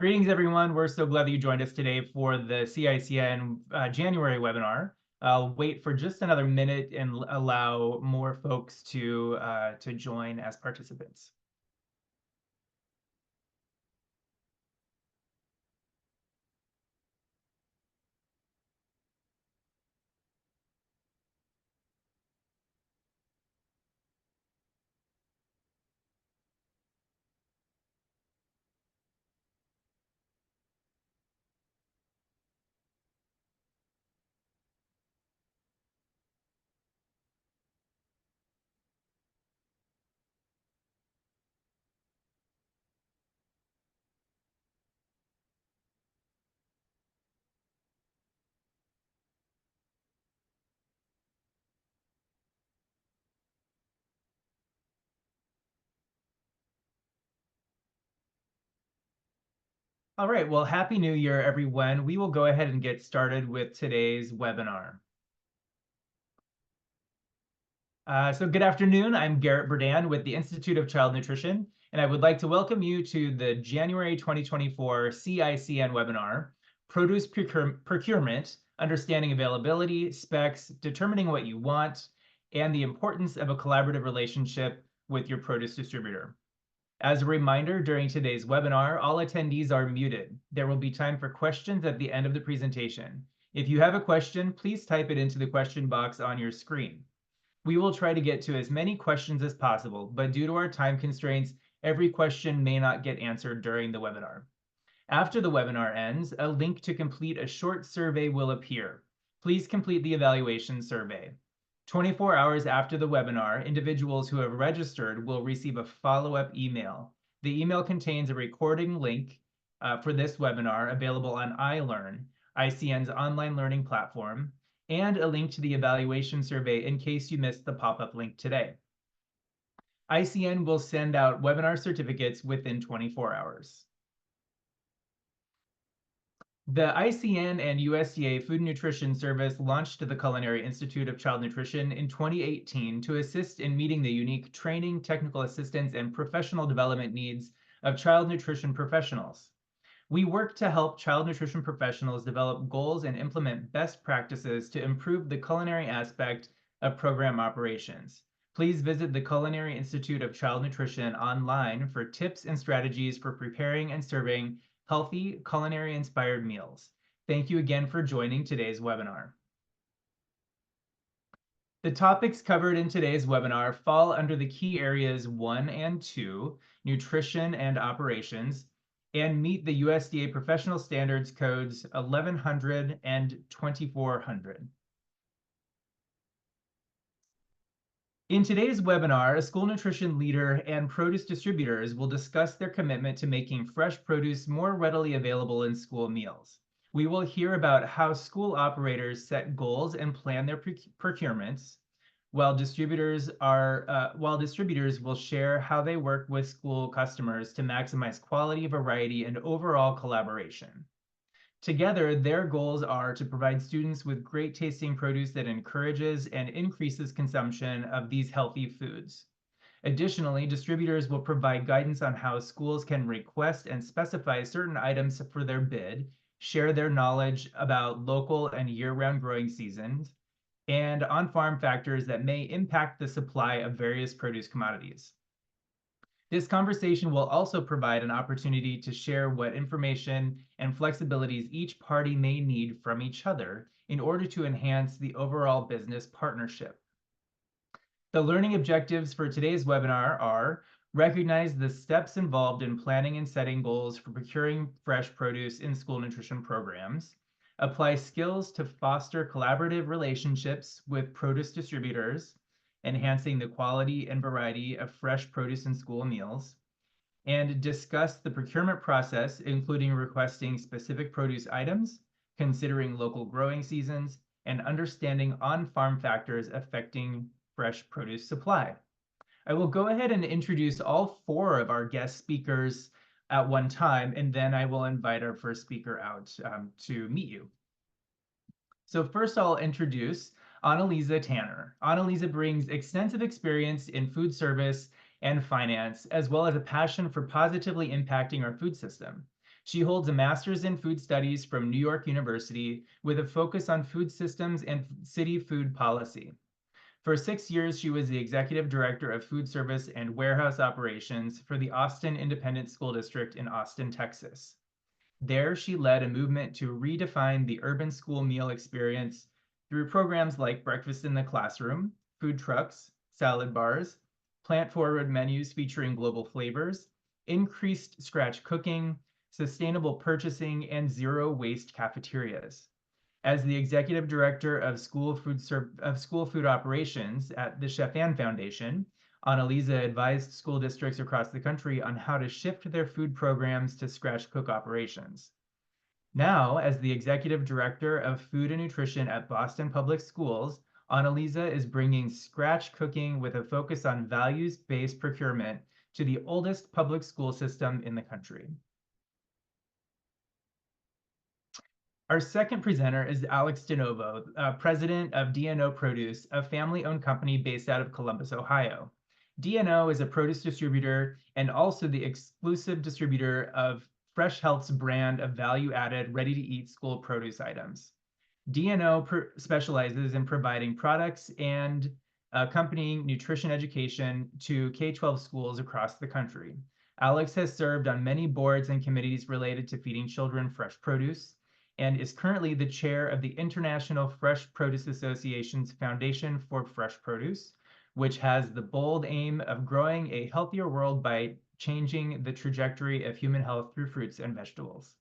Greetings, everyone. We're so glad that you joined us today for the CICN January webinar. I'll wait for just another minute and allow more folks to join as participants. All right, well, Happy New Year, everyone. We will go ahead and get started with today's webinar. So good afternoon. I'm Garrett Berdan with the Institute of Child Nutrition, and I would like to welcome you to the January 2024 CICN webinar, Produce Procurement, Understanding Availability, Specs, Determining What You Want, and the Importance of a Collaborative Relationship with Your Produce Distributor. As a reminder, during today's webinar, all attendees are muted. There will be time for questions at the end of the presentation. If you have a question, please type it into the question box on your screen. We will try to get to as many questions as possible, but due to our time constraints, every question may not get answered during the webinar. After the webinar ends, a link to complete a short survey will appear. Please complete the evaluation survey. 24 hours after the webinar, individuals who have registered will receive a follow-up email. The email contains a recording link for this webinar available on iLearn, ICN's online learning platform, and a link to the evaluation survey in case you missed the pop-up link today. ICN will send out webinar certificates within 24 hours. The ICN and USDA Food and Nutrition Service launched the Culinary Institute of Child Nutrition in 2018 to assist in meeting the unique training, technical assistance, and professional development needs of child nutrition professionals. We work to help child nutrition professionals develop goals and implement best practices to improve the culinary aspect of program operations. Please visit the Culinary Institute of Child Nutrition online for tips and strategies for preparing and serving healthy, culinary-inspired meals. Thank you again for joining today's webinar. The topics covered in today's webinar fall under the key areas 1 and 2, nutrition and operations, and meet the USDA Professional Standards Codes 1100 and 2400. In today's webinar, a school nutrition leader and produce distributors will discuss their commitment to making fresh produce more readily available in school meals. We will hear about how school operators set goals and plan their procurements, while distributors will share how they work with school customers to maximize quality, variety, and overall collaboration. Together, their goals are to provide students with great tasting produce that encourages and increases consumption of these healthy foods. Additionally, distributors will provide guidance on how schools can request and specify certain items for their bid, share their knowledge about local and year-round growing seasons, and on-farm factors that may impact the supply of various produce commodities. This conversation will also provide an opportunity to share what information and flexibilities each party may need from each other in order to enhance the overall business partnership. The learning objectives for today's webinar are: recognize the steps involved in planning and setting goals for procuring fresh produce in school nutrition programs, apply skills to foster collaborative relationships with produce distributors, enhancing the quality and variety of fresh produce in school meals, and discuss the procurement process, including requesting specific produce items, considering local growing seasons, and understanding on-farm factors affecting fresh produce supply. I will go ahead and introduce all 4 of our guest speakers at one time, and then I will invite our first speaker out to meet you. So first I'll introduce Annalisa Tanner. Annalisa brings extensive experience in food service and finance, as well as a passion for positively impacting our food system. She holds a master's in food studies from New York University with a focus on food systems and city food policy. For 6 years, she was the executive director of food service and warehouse operations for the Austin Independent School District in Austin, Texas. There, she led a movement to redefine the urban school meal experience through programs like breakfast in the classroom, food trucks, salad bars, plant-forward menus featuring global flavors, increased scratch cooking, sustainable purchasing, and zero-waste cafeterias. As the executive director of school food operations at the Chef Ann Foundation, Annalisa advised school districts across the country on how to shift their food programs to scratch cook operations. Now, as the executive director of food and nutrition at Boston Public Schools, Annalisa is bringing scratch cooking with a focus on values-based procurement to the oldest public school system in the country. Our second presenter is Alex DeNovo, president of D&O Produce, a family-owned company based out of Columbus, Ohio. D&O is a produce distributor and also the exclusive distributor of Fresh Health's brand of value-added, ready-to-eat school produce items. D&O specializes in providing products and accompanying nutrition education to K-12 schools across the country. Alex has served on many boards and committees related to feeding children fresh produce, and is currently the chair of the International Fresh Produce Association's Foundation for Fresh Produce, which has the bold aim of growing a healthier world by changing the trajectory of human health through fruits and vegetables.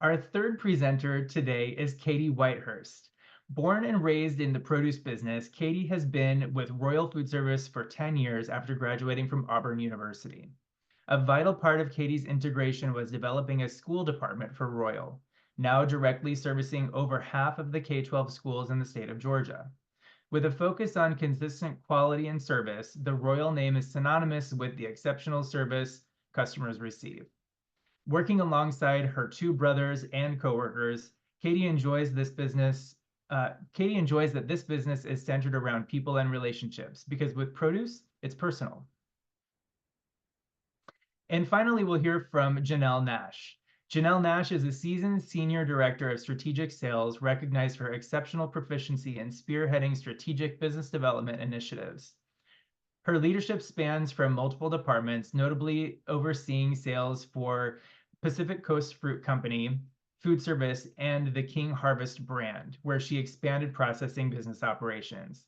Our third presenter today is Katie Whitehurst. Born and raised in the produce business, Katie has been with Royal Food Service for 10 years after graduating from Auburn University. A vital part of Katie's integration was developing a school department for Royal, now directly servicing over half of the K-12 schools in the state of Georgia. With a focus on consistent quality and service, the Royal name is synonymous with the exceptional service customers receive. Working alongside her two brothers and coworkers, Katie enjoys that this business is centered around people and relationships, because with produce, it's personal. And finally, we'll hear from Janelle Nash. Janelle Nash is a seasoned senior director of strategic sales, recognized for her exceptional proficiency in spearheading strategic business development initiatives. Her leadership spans from multiple departments, notably overseeing sales for Pacific Coast Fruit Company, food service, and the King Harvest brand, where she expanded processing business operations.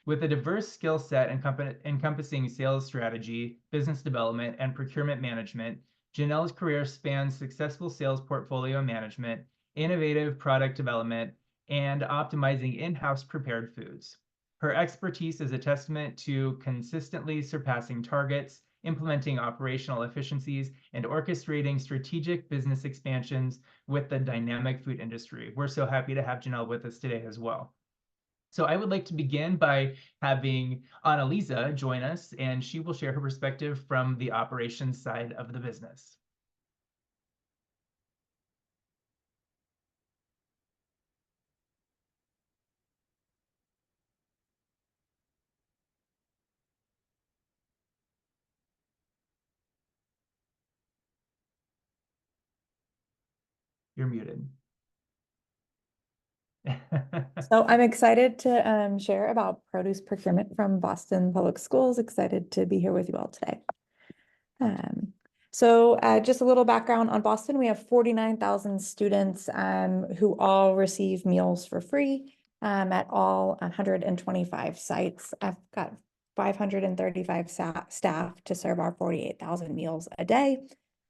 With a diverse skill set encompassing sales strategy, business development, and procurement management, Janelle's career spans successful sales portfolio management, innovative product development, and optimizing in-house prepared foods. Her expertise is a testament to consistently surpassing targets, implementing operational efficiencies, and orchestrating strategic business expansions with the dynamic food industry. We're so happy to have Janelle with us today as well. So I would like to begin by having Annalisa join us, and she will share her perspective from the operations side of the business. You're muted. So I'm excited to share about produce procurement from Boston Public Schools. Excited to be here with you all today. Just a little background on Boston. We have 49,000 students who all receive meals for free at all 125 sites. I've got 535 staff to serve our 48,000 meals a day.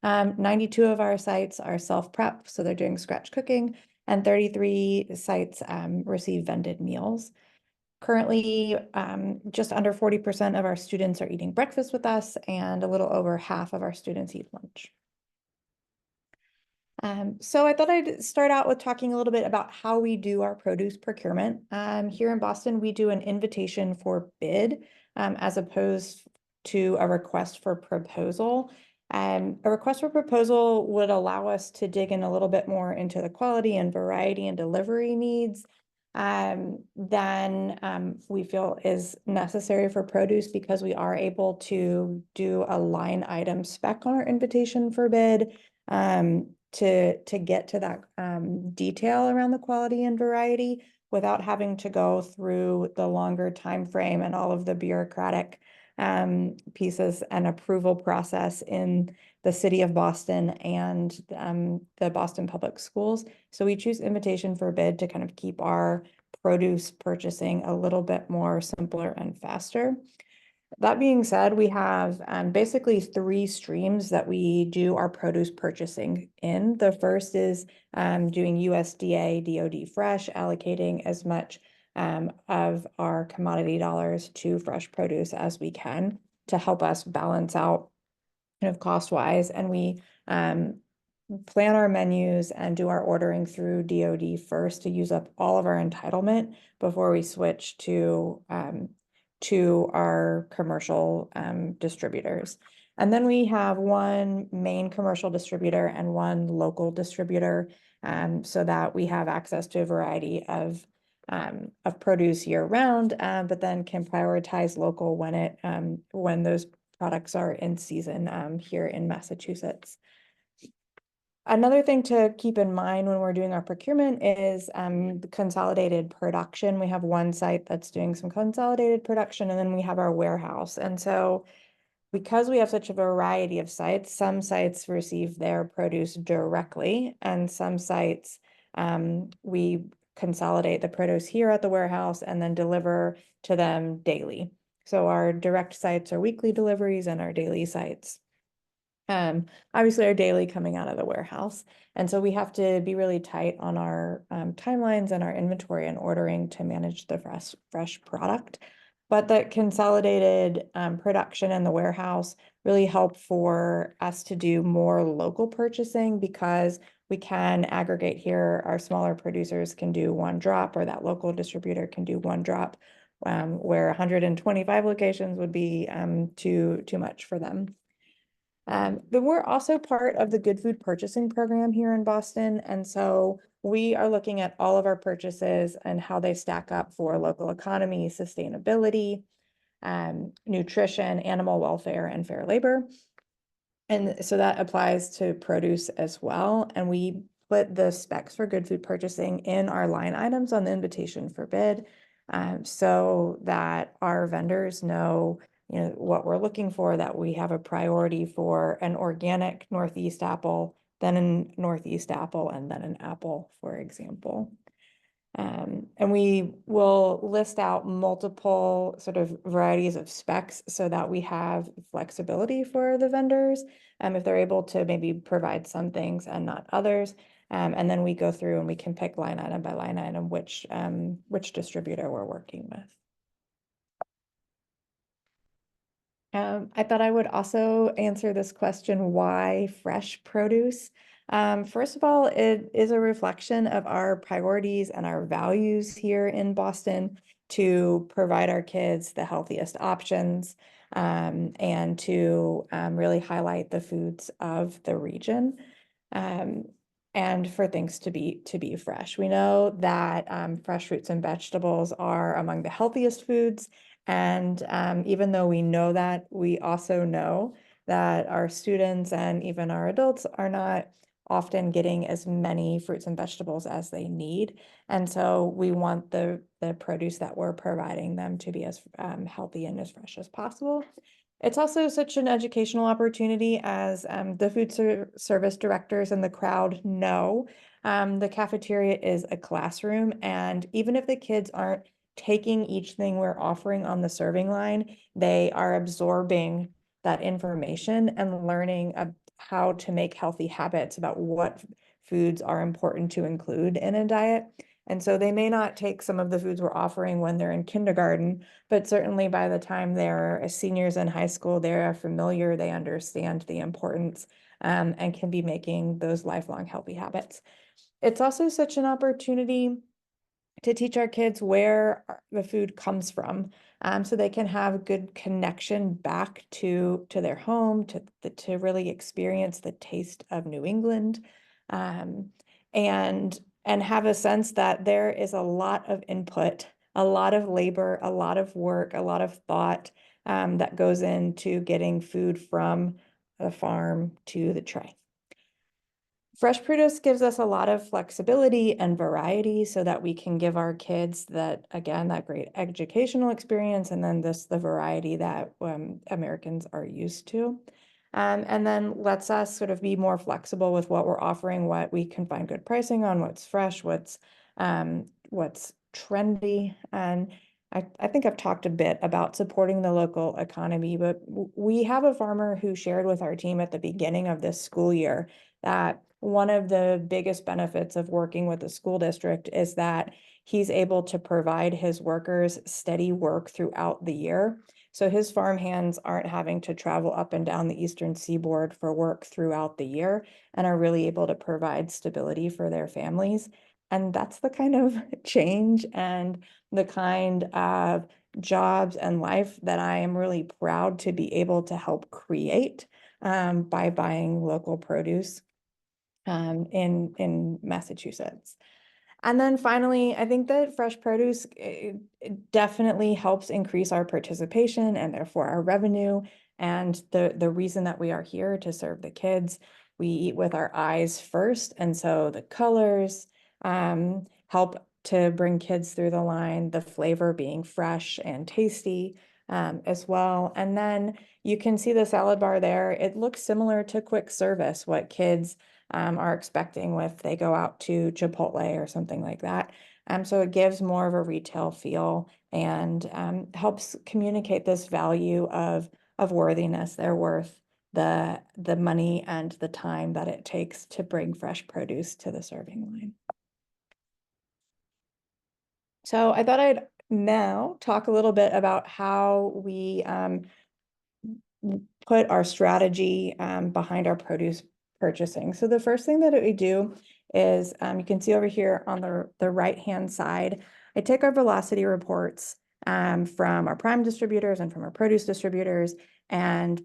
92 of our sites are self-prep, so they're doing scratch cooking, and 33 sites receive vended meals. Currently, just under 40% of our students are eating breakfast with us, and a little over half of our students eat lunch. So I thought I'd start out with talking a little bit about how we do our produce procurement. Here in Boston, we do an invitation for bid as opposed to a request for proposal. A request for proposal would allow us to dig in a little bit more into the quality and variety and delivery needs. then we feel is necessary for produce because we are able to do a line item spec on our invitation for bid to get to that detail around the quality and variety without having to go through the longer time frame and all of the bureaucratic pieces and approval process in the city of Boston and the Boston Public Schools. So we choose invitation for bid to kind of keep our produce purchasing a little bit more simpler and faster. That being said, we have basically 3 streams that we do our produce purchasing in. The first is doing USDA DoD fresh, allocating as much of our commodity dollars to fresh produce as we can to help us balance out kind of cost wise. And we plan our menus and do our ordering through DoD first to use up all of our entitlement before we switch to our commercial distributors. And then we have one main commercial distributor and one local distributor so that we have access to a variety of produce year round, but then can prioritize local when those products are in season here in Massachusetts. Another thing to keep in mind when we're doing our procurement is the consolidated production. We have one site that's doing some consolidated production, and then we have our warehouse. And so because we have such a variety of sites, some sites receive their produce directly, and some sites we consolidate the produce here at the warehouse and then deliver to them daily. So our direct sites are weekly deliveries and our daily sites obviously are daily coming out of the warehouse. And so we have to be really tight on our timelines and our inventory and ordering to manage the fresh product. But the consolidated production in the warehouse really help for us to do more local purchasing because we can aggregate here. Our smaller producers can do one drop, or that local distributor can do one drop, where 125 locations would be too much for them. But we're also part of the Good Food Purchasing Program here in Boston. And so we are looking at all of our purchases and how they stack up for local economy, sustainability, nutrition, animal welfare, and fair labor. And so that applies to produce as well. And we put the specs for good food purchasing in our line items on the invitation for bid so that our vendors know what we're looking for, that we have a priority for an organic Northeast apple, then a Northeast apple, and then an apple, for example. And we will list out multiple sort of varieties of specs so that we have flexibility for the vendors if they're able to maybe provide some things and not others. And then we go through and we can pick line item by line item which distributor we're working with. I thought I would also answer this question, why fresh produce? First of all, it is a reflection of our priorities and our values here in Boston to provide our kids the healthiest options and to really highlight the foods of the region and for things to be fresh. We know that fresh fruits and vegetables are among the healthiest foods. And even though we know that, we also know that our students and even our adults are not often getting as many fruits and vegetables as they need. And so we want the produce that we're providing them to be as healthy and as fresh as possible. It's also such an educational opportunity, as the food service directors and the crowd know. The cafeteria is a classroom, and even if the kids aren't taking each thing we're offering on the serving line, they are absorbing that information and learning how to make healthy habits about what foods are important to include in a diet. And so they may not take some of the foods we're offering when they're in kindergarten, but certainly by the time they're seniors in high school, they're familiar, they understand the importance and can be making those lifelong healthy habits. It's also such an opportunity to teach our kids where the food comes from, so they can have good connection back to their home, to really experience the taste of New England. And and have a sense that there is a lot of input, a lot of labor, a lot of work, a lot of thought that goes into getting food from the farm to the tray. Fresh produce gives us a lot of flexibility and variety so that we can give our kids that, again, that great educational experience, and then the variety that Americans are used to. And then lets us sort of be more flexible with what we're offering, what we can find good pricing on, what's fresh, what's trendy. And I think I've talked a bit about supporting the local economy, but we have a farmer who shared with our team at the beginning of this school year that one of the biggest benefits of working with the school district is that he's able to provide his workers steady work throughout the year. So his farm hands aren't having to travel up and down the eastern seaboard for work throughout the year and are really able to provide stability for their families. And that's the kind of change and the kind of jobs and life that I am really proud to be able to help create by buying local produce in Massachusetts. And then finally, I think that fresh produce it definitely helps increase our participation and therefore our revenue. And the reason that we are here to serve the kids, we eat with our eyes first. And so the colors help to bring kids through the line, the flavor being fresh and tasty as well. And then you can see the salad bar there. It looks similar to quick service, what kids are expecting if they go out to Chipotle or something like that. So it gives more of a retail feel and helps communicate this value of worthiness. They're worth the money and the time that it takes to bring fresh produce to the serving line. So I thought I'd now talk a little bit about how we put our strategy behind our produce purchasing. So the first thing that we do is you can see over here on the right-hand side, I take our velocity reports from our prime distributors and from our produce distributors and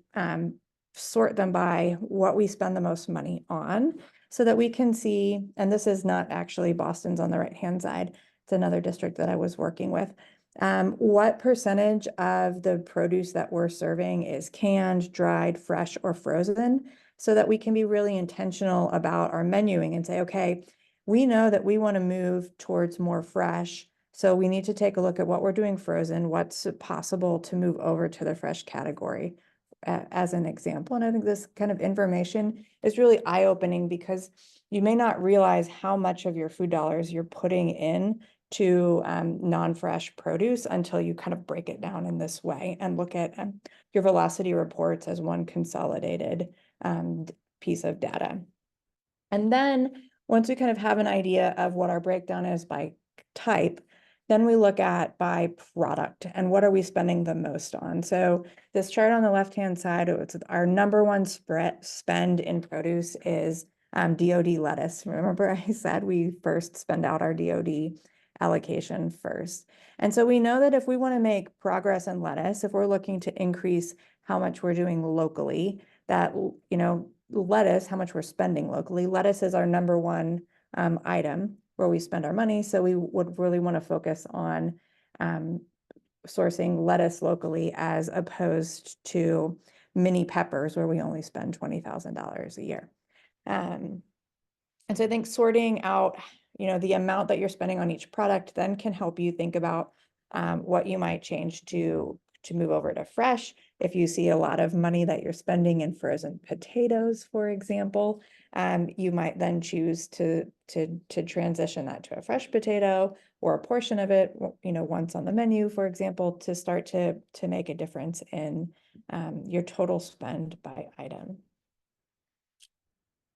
sort them by what we spend the most money on so that we can see, and this is not actually Boston's on the right-hand side, it's another district that I was working with, what percentage of the produce that we're serving is canned, dried, fresh, or frozen, so that we can be really intentional about our menuing and say, okay, we know that we want to move towards more fresh, so we need to take a look at what we're doing frozen, what's possible to move over to the fresh category, as an example. And I think this kind of information is really eye-opening because you may not realize how much of your food dollars you're putting in to non-fresh produce until you kind of break it down in this way and look at your velocity reports as one consolidated piece of data. And then once we kind of have an idea of what our breakdown is by type, then we look at by product and what are we spending the most on. So this chart on the left-hand side, it's our number one spend in produce is DOD lettuce. Remember I said we first spend out our DOD allocation first. And so we know that if we want to make progress in lettuce, if we're looking to increase how much we're doing locally, that, you know, lettuce, how much we're spending locally, lettuce is our number one item where we spend our money. So we would really want to focus on sourcing lettuce locally as opposed to mini peppers where we only spend $20,000 a year. And so I think sorting out, you know, the amount that you're spending on each product then can help you think about what you might change to move over to fresh. If you see a lot of money that you're spending in frozen potatoes, for example, you might then choose to transition that to a fresh potato or a portion of it, you know, once on the menu, for example, to start to make a difference in your total spend by item.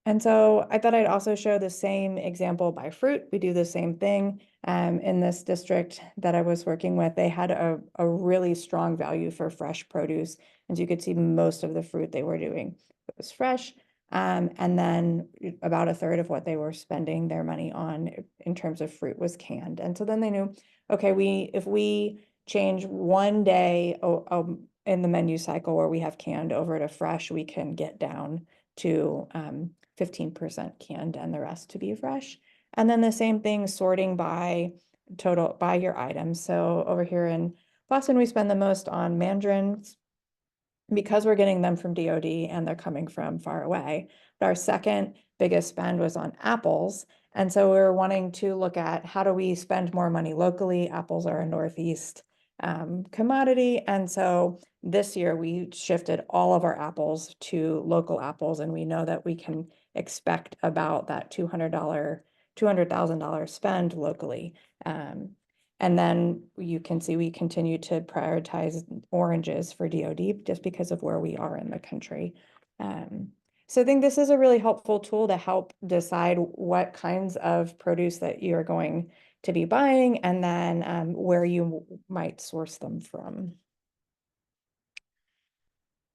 And so I thought I'd also show the same example by fruit. We do the same thing in this district that I was working with. They had a really strong value for fresh produce. As you could see, most of the fruit they were doing was fresh. And then about a third of what they were spending their money on in terms of fruit was canned. And so then they knew, okay, if we change one day in the menu cycle where we have canned over to fresh, we can get down to 15% canned and the rest to be fresh. And then the same thing, sorting by total, by your items. So over here in Boston, we spend the most on mandarins because we're getting them from DoD and they're coming from far away. But our second biggest spend was on apples. And so we were wanting to look at how do we spend more money locally? Apples are a Northeast commodity. And so this year we shifted all of our apples to local apples, and we know that we can expect about that $200,000 spend locally. And then you can see we continue to prioritize oranges for DoD just because of where we are in the country. So I think this is a really helpful tool to help decide what kinds of produce that you're going to be buying, and then where you might source them from.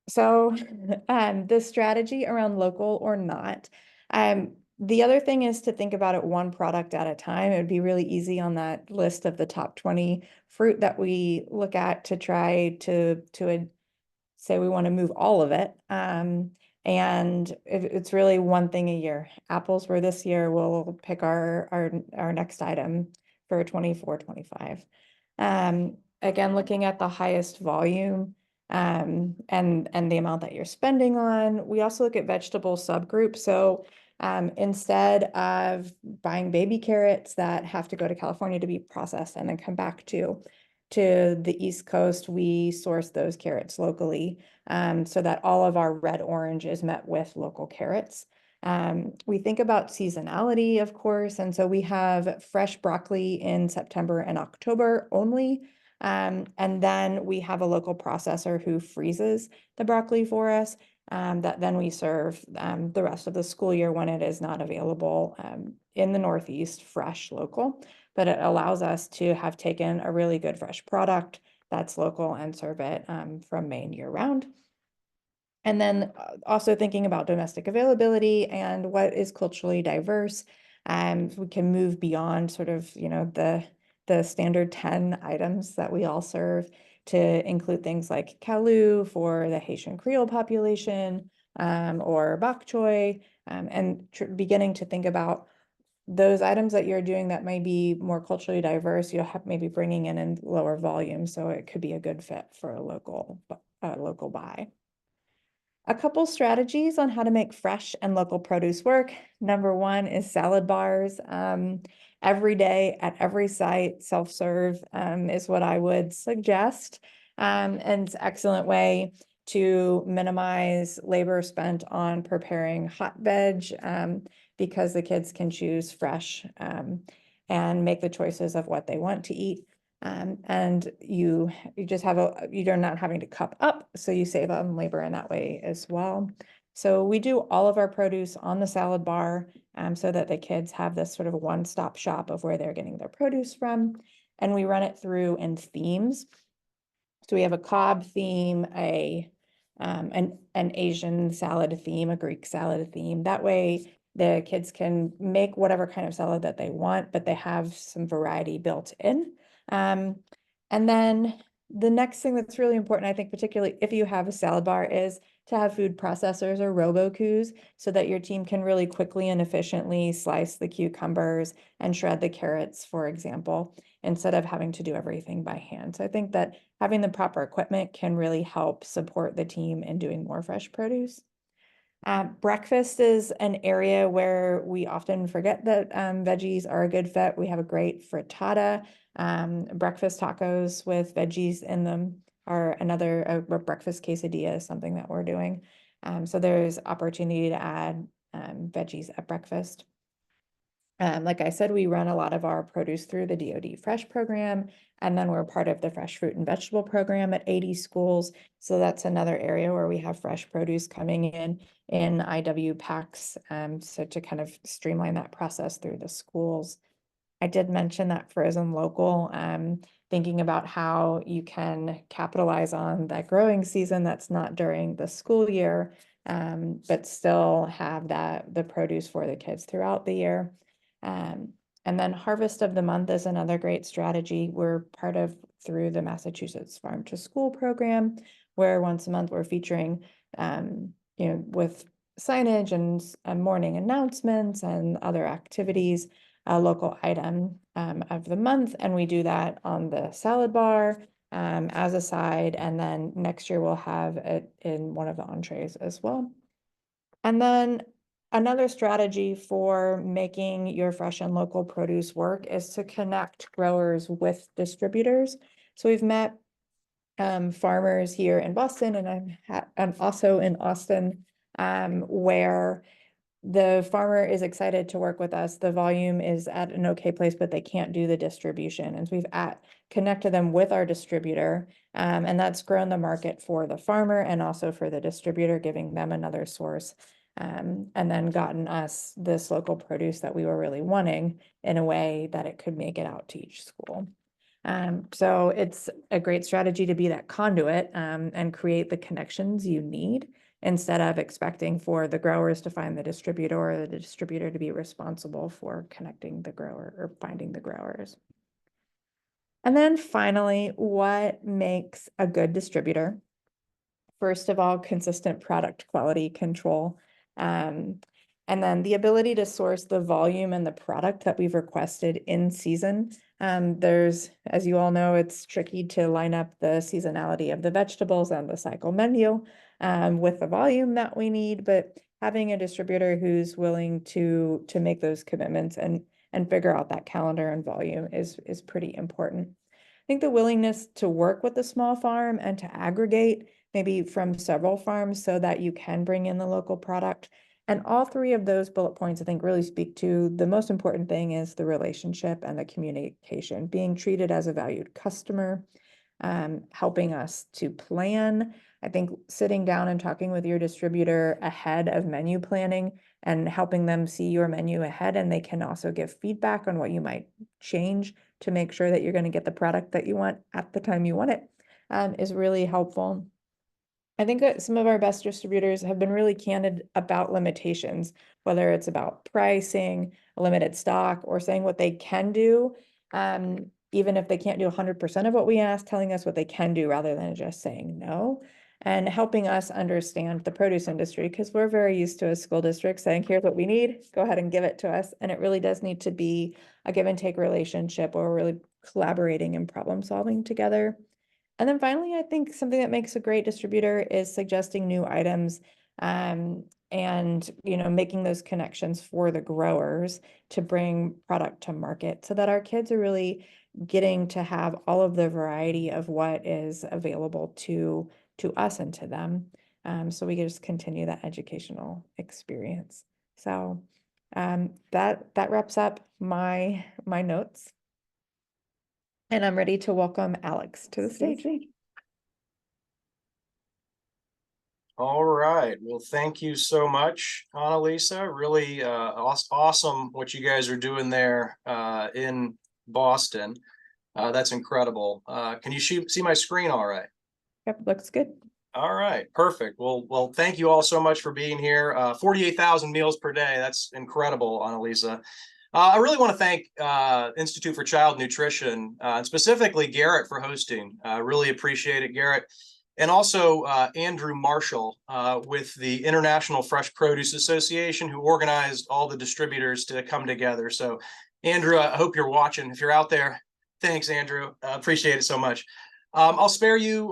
So the strategy around local or not, the other thing is to think about it one product at a time. It would be really easy on that list of the top 20 fruit that we look at to try to say we want to move all of it. And it's really one thing a year. Apples were this year, we'll pick our next item for 24, 25. Again, looking at the highest volume, and the amount that you're spending on. We also look at vegetable subgroups. So instead of buying baby carrots that have to go to California to be processed and then come back to the East Coast, we source those carrots locally, so that all of our red orange is met with local carrots. We think about seasonality, of course, and so we have fresh broccoli in September and October only. And then we have a local processor who freezes the broccoli for us, that then we serve the rest of the school year when it is not available in the Northeast, fresh, local. But it allows us to have taken a really good fresh product that's local and serve it from Maine year round. And then also thinking about domestic availability and what is culturally diverse. We can move beyond sort of, the standard 10 items that we all serve to include things like kalu for the Haitian Creole population, or bok choy, and beginning to think about those items that you're doing that may be more culturally diverse. You'll have maybe bringing in lower volume, so it could be a good fit for a local buy. A couple strategies on how to make fresh and local produce work. Number one is salad bars. Every day at every site, self-serve is what I would suggest. And it's an excellent way to minimize labor spent on preparing hot veg, because the kids can choose fresh and make the choices of what they want to eat. And you're not having to cup up, so you save on labor in that way as well. So we do all of our produce on the salad bar, so that the kids have this sort of one-stop shop of where they're getting their produce from. And we run it through in themes. So we have a Cobb theme, an Asian salad theme, a Greek salad theme. That way the kids can make whatever kind of salad that they want, but they have some variety built in. And then the next thing that's really important, I think, particularly if you have a salad bar, is to have food processors or robocus so that your team can really quickly and efficiently slice the cucumbers and shred the carrots, for example, instead of having to do everything by hand. So I think that having the proper equipment can really help support the team in doing more fresh produce. Breakfast is an area where we often forget that veggies are a good fit. We have a great frittata. Breakfast tacos with veggies in them are another breakfast quesadilla is something that we're doing. So there's opportunity to add veggies at breakfast. Like I said, we run a lot of our produce through the DoD Fresh program, and then we're part of the Fresh Fruit and Vegetable program at 80 schools. So that's another area where we have fresh produce coming in IW packs, so to kind of streamline that process through the schools. I did mention that frozen local, thinking about how you can capitalize on that growing season that's not during the school year, but still have the produce for the kids throughout the year. And then Harvest of the Month is another great strategy. We're part of through the Massachusetts Farm to School program, where once a month we're featuring, with signage and morning announcements and other activities, a local item of the month, and we do that on the salad bar as a side, and then next year we'll have it in one of the entrees as well. And then another strategy for making your fresh and local produce work is to connect growers with distributors. So we've met farmers here in Boston, and I'm also in Austin, where the farmer is excited to work with us. The volume is at an okay place, but they can't do the distribution. And so we've connected them with our distributor, and that's grown the market for the farmer and also for the distributor, giving them another source, and then gotten us this local produce that we were really wanting in a way that it could make it out to each school. So it's a great strategy to be that conduit and create the connections you need, instead of expecting for the growers to find the distributor or the distributor to be responsible for connecting the grower or finding the growers. And then finally, what makes a good distributor? First of all, consistent product quality control. And then the ability to source the volume and the product that we've requested in season. There's, as you all know, it's tricky to line up the seasonality of the vegetables and the cycle menu with the volume that we need, but having a distributor who's willing to make those commitments and figure out that calendar and volume is pretty important. I think the willingness to work with the small farm and to aggregate maybe from several farms so that you can bring in the local product. And all three of those bullet points, I think, really speak to the most important thing is the relationship and the communication, being treated as a valued customer, helping us to plan. I think sitting down and talking with your distributor ahead of menu planning and helping them see your menu ahead, and they can also give feedback on what you might change to make sure that you're going to get the product that you want at the time you want it, is really helpful. I think that some of our best distributors have been really candid about limitations, whether it's about pricing, limited stock, or saying what they can do, even if they can't do 100% of what we ask, telling us what they can do rather than just saying no, and helping us understand the produce industry, because we're very used to a school district saying, here's what we need, go ahead and give it to us. And it really does need to be a give and take relationship where we're really collaborating and problem solving together. And then finally, I think something that makes a great distributor is suggesting new items, and making those connections for the growers to bring product to market so that our kids are really getting to have all of the variety of what is available to us and to them. So we can just continue that educational experience. So that wraps up my notes. And I'm ready to welcome Alex to the stage. All right. Well, thank you so much, Annalisa. Really awesome what you guys are doing there in Boston. That's incredible. Can you see my screen all right? Yep, looks good. All right, perfect. Well, thank you all so much for being here. 48,000 meals per day. That's incredible, Annalisa. I really want to thank Institute for Child Nutrition, and specifically Garrett for hosting. Really appreciate it, Garrett. And also Andrew Marshall with the International Fresh Produce Association, who organized all the distributors to come together. So Andrew, I hope you're watching. If you're out there, thanks, Andrew. Appreciate it so much. I'll spare you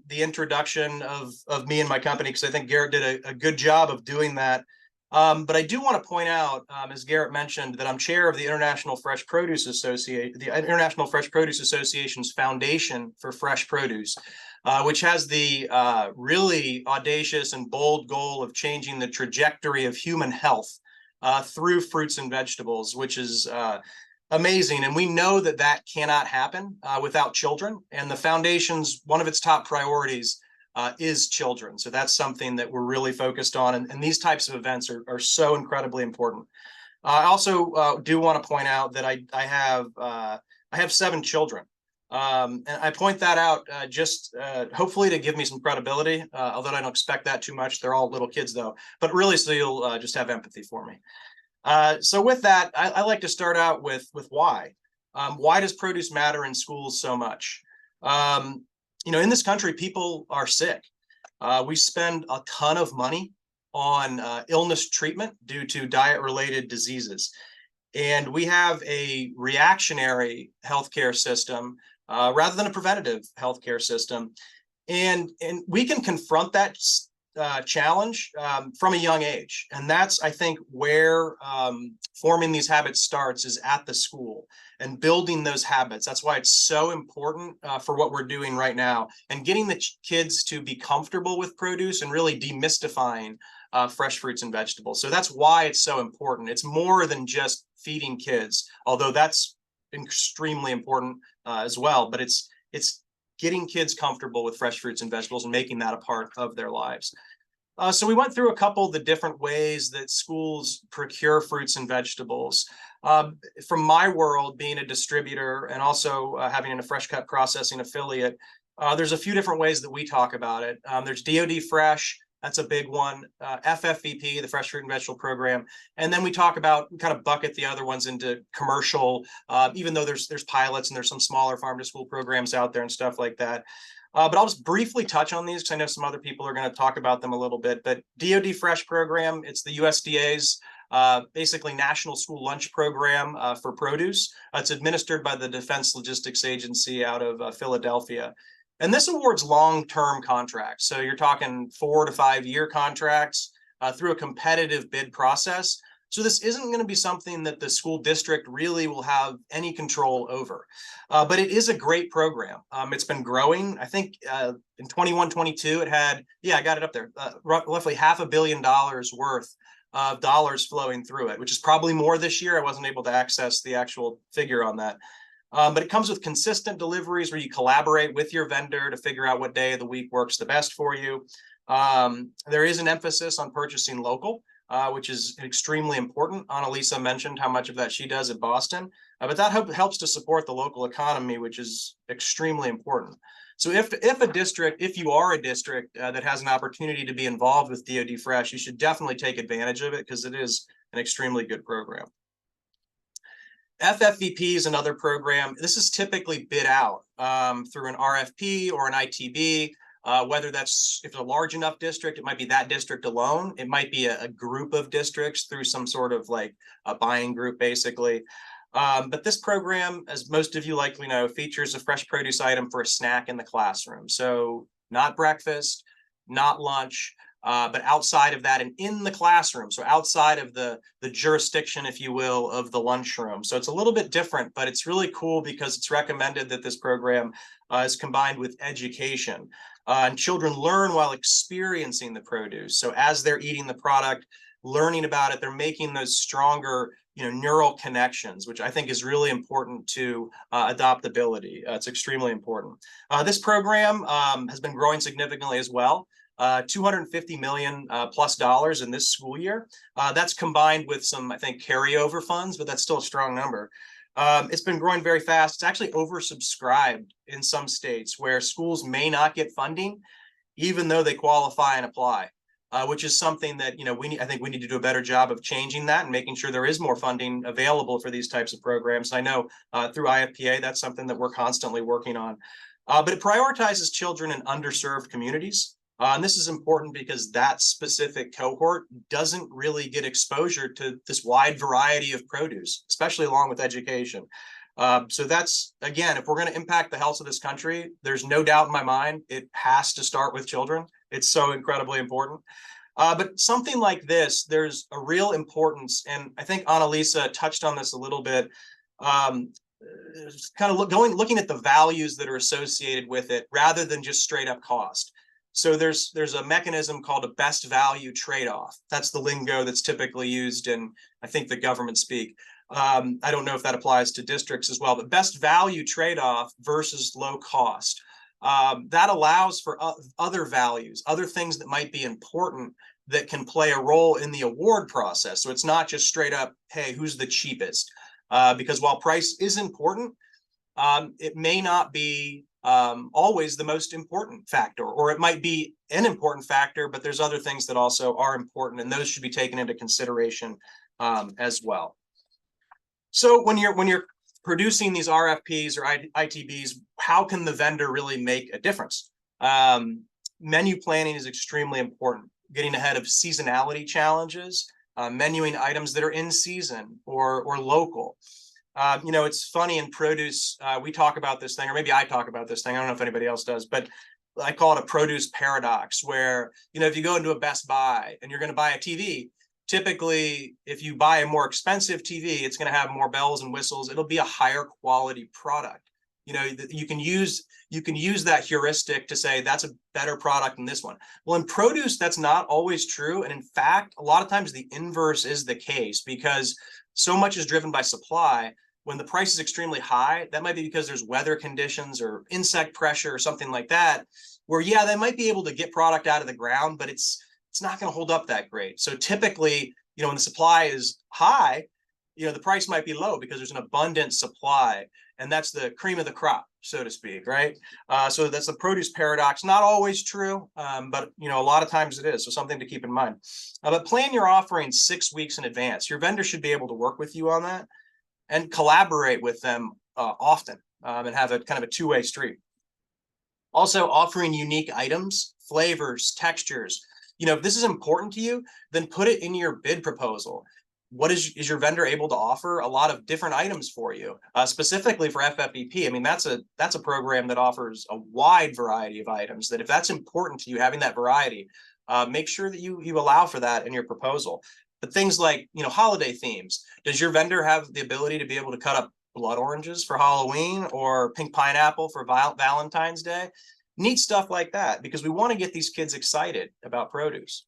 the introduction of me and my company, because I think Garrett did a good job of doing that. But I do want to point out, as Garrett mentioned, that I'm chair of the International Fresh Produce Association's Foundation for Fresh Produce, which has the really audacious and bold goal of changing the trajectory of human health through fruits and vegetables, which is amazing. And we know that that cannot happen without children. And the foundation's one of its top priorities is children. So that's something that we're really focused on. And these types of events are so incredibly important. I also do want to point out that I have 7 children. And I point that out just hopefully to give me some credibility, although I don't expect that too much. They're all little kids, though, but really so you'll just have empathy for me. So with that, I like to start out with why. Why does produce matter in schools so much? In this country, people are sick. We spend a ton of money on illness treatment due to diet-related diseases. And we have a reactionary healthcare system rather than a preventative healthcare system. And we can confront that challenge from a young age. And that's, I think, where forming these habits starts, is at the school and building those habits. That's why it's so important for what we're doing right now, and getting the kids to be comfortable with produce and really demystifying fresh fruits and vegetables. So that's why it's so important. It's more than just feeding kids, although that's extremely important as well. But it's getting kids comfortable with fresh fruits and vegetables and making that a part of their lives. So we went through a couple of the different ways that schools procure fruits and vegetables. From my world, being a distributor and also having a fresh cut processing affiliate, there's a few different ways that we talk about it. There's DoD Fresh. That's a big one. FFVP, the Fresh Fruit and Vegetable Program. And then we talk about, kind of bucket the other ones into commercial, even though there's pilots and there's some smaller farm to school programs out there and stuff like that. But I'll just briefly touch on these because I know some other people are going to talk about them a little bit. But DoD Fresh Program, it's the USDA's basically National School Lunch Program for produce. It's administered by the Defense Logistics Agency out of Philadelphia. And this awards long-term contracts. So you're talking 4 to 5 year contracts through a competitive bid process. So this isn't going to be something that the school district really will have any control over. But it is a great program. It's been growing. I think in 21-22, it had, I got it up there, roughly $500 million worth of dollars flowing through it, which is probably more this year. I wasn't able to access the actual figure on that. But it comes with consistent deliveries where you collaborate with your vendor to figure out what day of the week works the best for you. There is an emphasis on purchasing local, which is extremely important. Annalisa mentioned how much of that she does at Boston, but that helps to support the local economy, which is extremely important. So if you are a district that has an opportunity to be involved with DoD Fresh, you should definitely take advantage of it because it is an extremely good program. FFVP is another program. This is typically bid out through an RFP or an ITB, whether that's, if it's a large enough district, it might be that district alone. It might be a group of districts through some sort of like a buying group, basically. But this program, as most of you likely know, features a fresh produce item for a snack in the classroom. So not breakfast, not lunch, but outside of that and in the classroom. So outside of the jurisdiction, if you will, of the lunchroom. So it's a little bit different, but it's really cool because it's recommended that this program is combined with education. And children learn while experiencing the produce. So as they're eating the product, learning about it, they're making those stronger, neural connections, which I think is really important to adoptability. It's extremely important. This program has been growing significantly as well. $250 million plus in this school year. That's combined with some, I think, carryover funds, but that's still a strong number. It's been growing very fast. It's actually oversubscribed in some states where schools may not get funding, even though they qualify and apply, which is something that, I think we need to do a better job of changing that and making sure there is more funding available for these types of programs. I know through IFPA, that's something that we're constantly working on. But it prioritizes children in underserved communities. And this is important because that specific cohort doesn't really get exposure to this wide variety of produce, especially along with education. So that's, again, if we're going to impact the health of this country, there's no doubt in my mind, it has to start with children. It's so incredibly important. But something like this, there's a real importance, and I think Annalisa touched on this a little bit, kind of looking at the values that are associated with it rather than just straight up cost. So there's a mechanism called a best value trade-off. That's the lingo that's typically used in, I think, the government speak. I don't know if that applies to districts as well, but best value trade-off versus low cost. That allows for other values, other things that might be important that can play a role in the award process. So it's not just straight up, hey, who's the cheapest? Because while price is important, it may not be always the most important factor, or it might be an important factor, but there's other things that also are important, and those should be taken into consideration as well. So when you're producing these RFPs or ITBs, how can the vendor really make a difference? Menu planning is extremely important. Getting ahead of seasonality challenges menuing items that are in season or local. It's funny in produce, we talk about this thing, or maybe I talk about this thing. I don't know if anybody else does, but I call it a produce paradox where, if you go into a Best Buy and you're going to buy a TV, typically, if you buy a more expensive TV, it's going to have more bells and whistles. It'll be a higher quality product. You can use that heuristic to say that's a better product than this one. Well, in produce, that's not always true. And in fact, a lot of times the inverse is the case, because so much is driven by supply. When the price is extremely high, that might be because there's weather conditions or insect pressure or something like that, where, yeah, they might be able to get product out of the ground, but it's not going to hold up that great. So typically, when the supply is high, the price might be low because there's an abundant supply, and that's the cream of the crop, so to speak, right? So that's the produce paradox. Not always true, but a lot of times it is. So something to keep in mind. But plan your offering 6 weeks in advance. Your vendor should be able to work with you on that and collaborate with them often, and have a kind of a two-way street. Also, offering unique items, flavors, textures. If this is important to you, then put it in your bid proposal. What is your vendor able to offer? A lot of different items for you, specifically for FFVP. I mean, that's a program that offers a wide variety of items, that if that's important to you, having that variety, make sure that you allow for that in your proposal. But things like, holiday themes. Does your vendor have the ability to be able to cut up blood oranges for Halloween or pink pineapple for Valentine's Day? Neat stuff like that, because we want to get these kids excited about produce.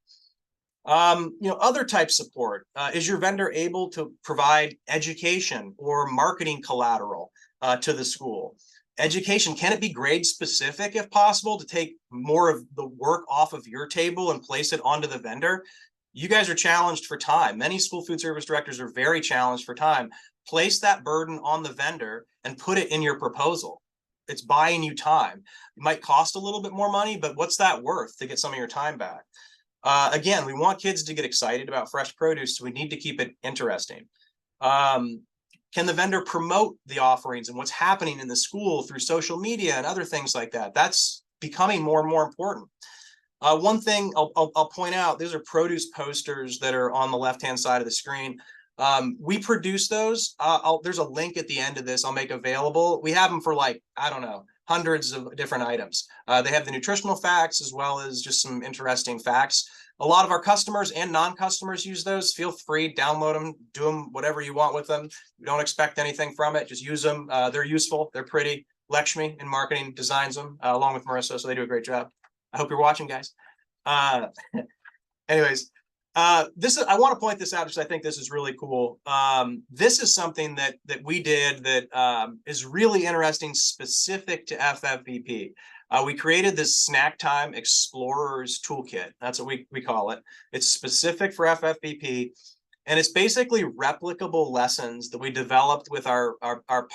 Other type support. Is your vendor able to provide education or marketing collateral to the school? Education, can it be grade specific if possible, to take more of the work off of your table and place it onto the vendor? You guys are challenged for time. Many school food service directors are very challenged for time. Place that burden on the vendor and put it in your proposal. It's buying you time. It might cost a little bit more money, but what's that worth to get some of your time back? Again, we want kids to get excited about fresh produce, so we need to keep it interesting. Can the vendor promote the offerings and what's happening in the school through social media and other things like that? That's becoming more and more important. One thing I'll point out, these are produce posters that are on the left-hand side of the screen. We produce those. There's a link at the end of this I'll make available. We have them for, like, I don't know, hundreds of different items. They have the nutritional facts as well as just some interesting facts. A lot of our customers and non-customers use those. Feel free, download them, do them whatever you want with them. We don't expect anything from it. Just use them. They're useful. They're pretty. Lakshmi in marketing designs them along with Marissa, so they do a great job. I hope you're watching, guys. Anyways, I want to point this out because I think this is really cool. This is something that we did that is really interesting, specific to FFVP. We created this Snack Time Explorers Toolkit. That's what we call it. It's specific for FFVP, and it's basically replicable lessons that we developed with our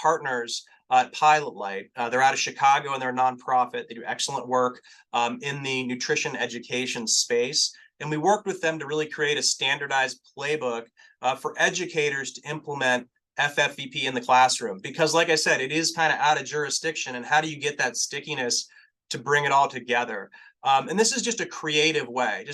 partners at Pilot Light. They're out of Chicago and they're a nonprofit. They do excellent work in the nutrition education space. And we worked with them to really create a standardized playbook for educators to implement FFVP in the classroom. Because like I said, it is kind of out of jurisdiction. And how do you get that stickiness to bring it all together? And this is just a creative way.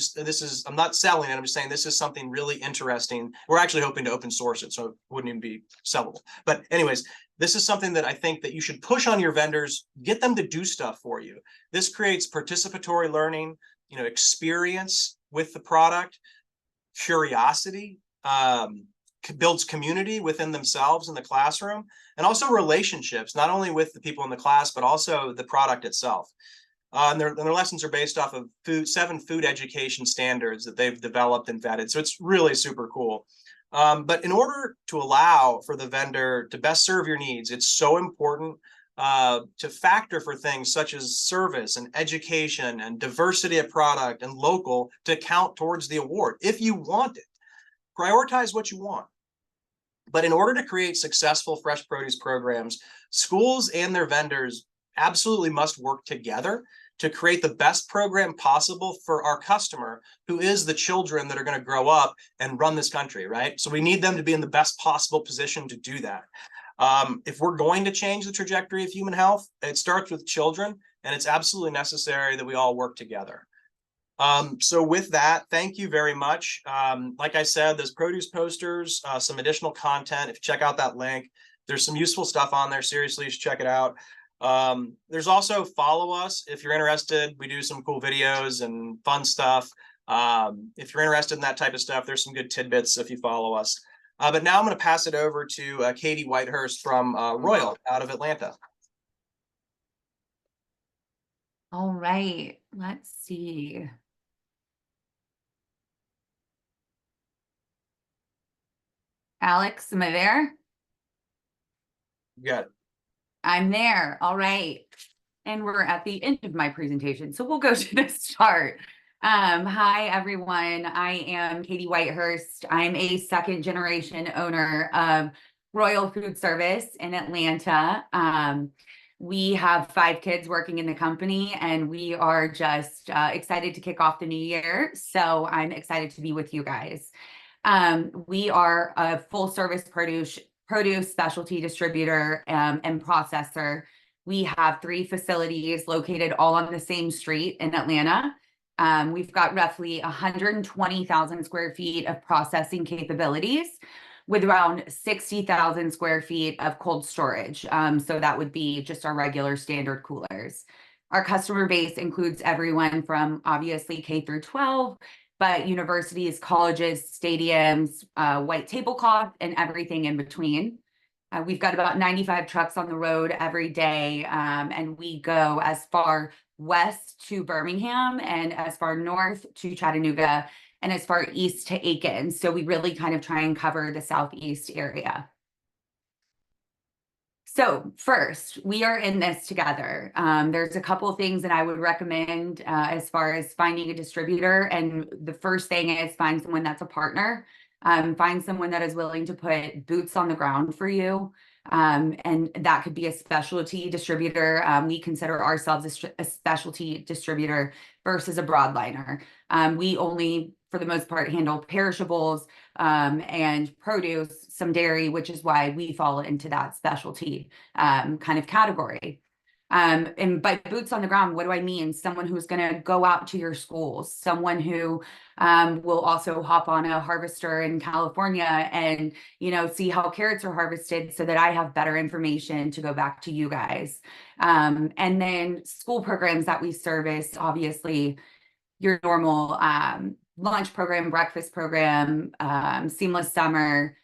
I'm not selling it. I'm just saying this is something really interesting. We're actually hoping to open source it, so it wouldn't even be sellable. But anyways, this is something that I think that you should push on your vendors, get them to do stuff for you. This creates participatory learning, experience with the product, curiosity, builds community within themselves in the classroom, and also relationships, not only with the people in the class, but also the product itself. And their lessons are based off of 7 food education standards that they've developed and vetted. So it's really super cool. But in order to allow for the vendor to best serve your needs, it's so important to factor for things such as service and education and diversity of product and local to count towards the award. If you want it, prioritize what you want. But in order to create successful fresh produce programs, schools and their vendors absolutely must work together to create the best program possible for our customer, who is the children that are going to grow up and run this country, right? So we need them to be in the best possible position to do that. If we're going to change the trajectory of human health, it starts with children, and it's absolutely necessary that we all work together. So with that, thank you very much. Like I said, there's produce posters, some additional content. If you check out that link, there's some useful stuff on there. Seriously, you should check it out. There's also follow us if you're interested. We do some cool videos and fun stuff. If you're interested in that type of stuff, there's some good tidbits if you follow us. But now I'm going to pass it over to Katie Whitehurst from Royal out of Atlanta. All right, let's see. Alex, am I there? You got it. I'm there. All right. And we're at the end of my presentation, so we'll go to the start. Hi, everyone. I am Katie Whitehurst. I'm a second generation owner of Royal Food Service in Atlanta. We have 5 kids working in the company, and we are just excited to kick off the new year. So I'm excited to be with you guys. We are a full service produce specialty distributor and processor. We have 3 facilities located all on the same street in Atlanta. We've got roughly 120,000 square feet of processing capabilities with around 60,000 square feet of cold storage. So that would be just our regular standard coolers. Our customer base includes everyone from obviously K through 12, but universities, colleges, stadiums, white tablecloth, and everything in between. We've got about 95 trucks on the road every day, and we go as far west to Birmingham and as far north to Chattanooga and as far east to Aiken. So we really kind of try and cover the Southeast area. So first, we are in this together. There's a couple of things that I would recommend as far as finding a distributor. And the first thing is find someone that's a partner. Find someone that is willing to put boots on the ground for you. And that could be a specialty distributor. We consider ourselves a specialty distributor versus a broadliner. We only, for the most part, handle perishables and produce, some dairy, which is why we fall into that specialty kind of category. And by boots on the ground, what do I mean? Someone who's going to go out to your schools, someone who will also hop on a harvester in California and, you know, see how carrots are harvested so that I have better information to go back to you guys. And then school programs that we service, obviously, your normal lunch program, breakfast program, seamless summer.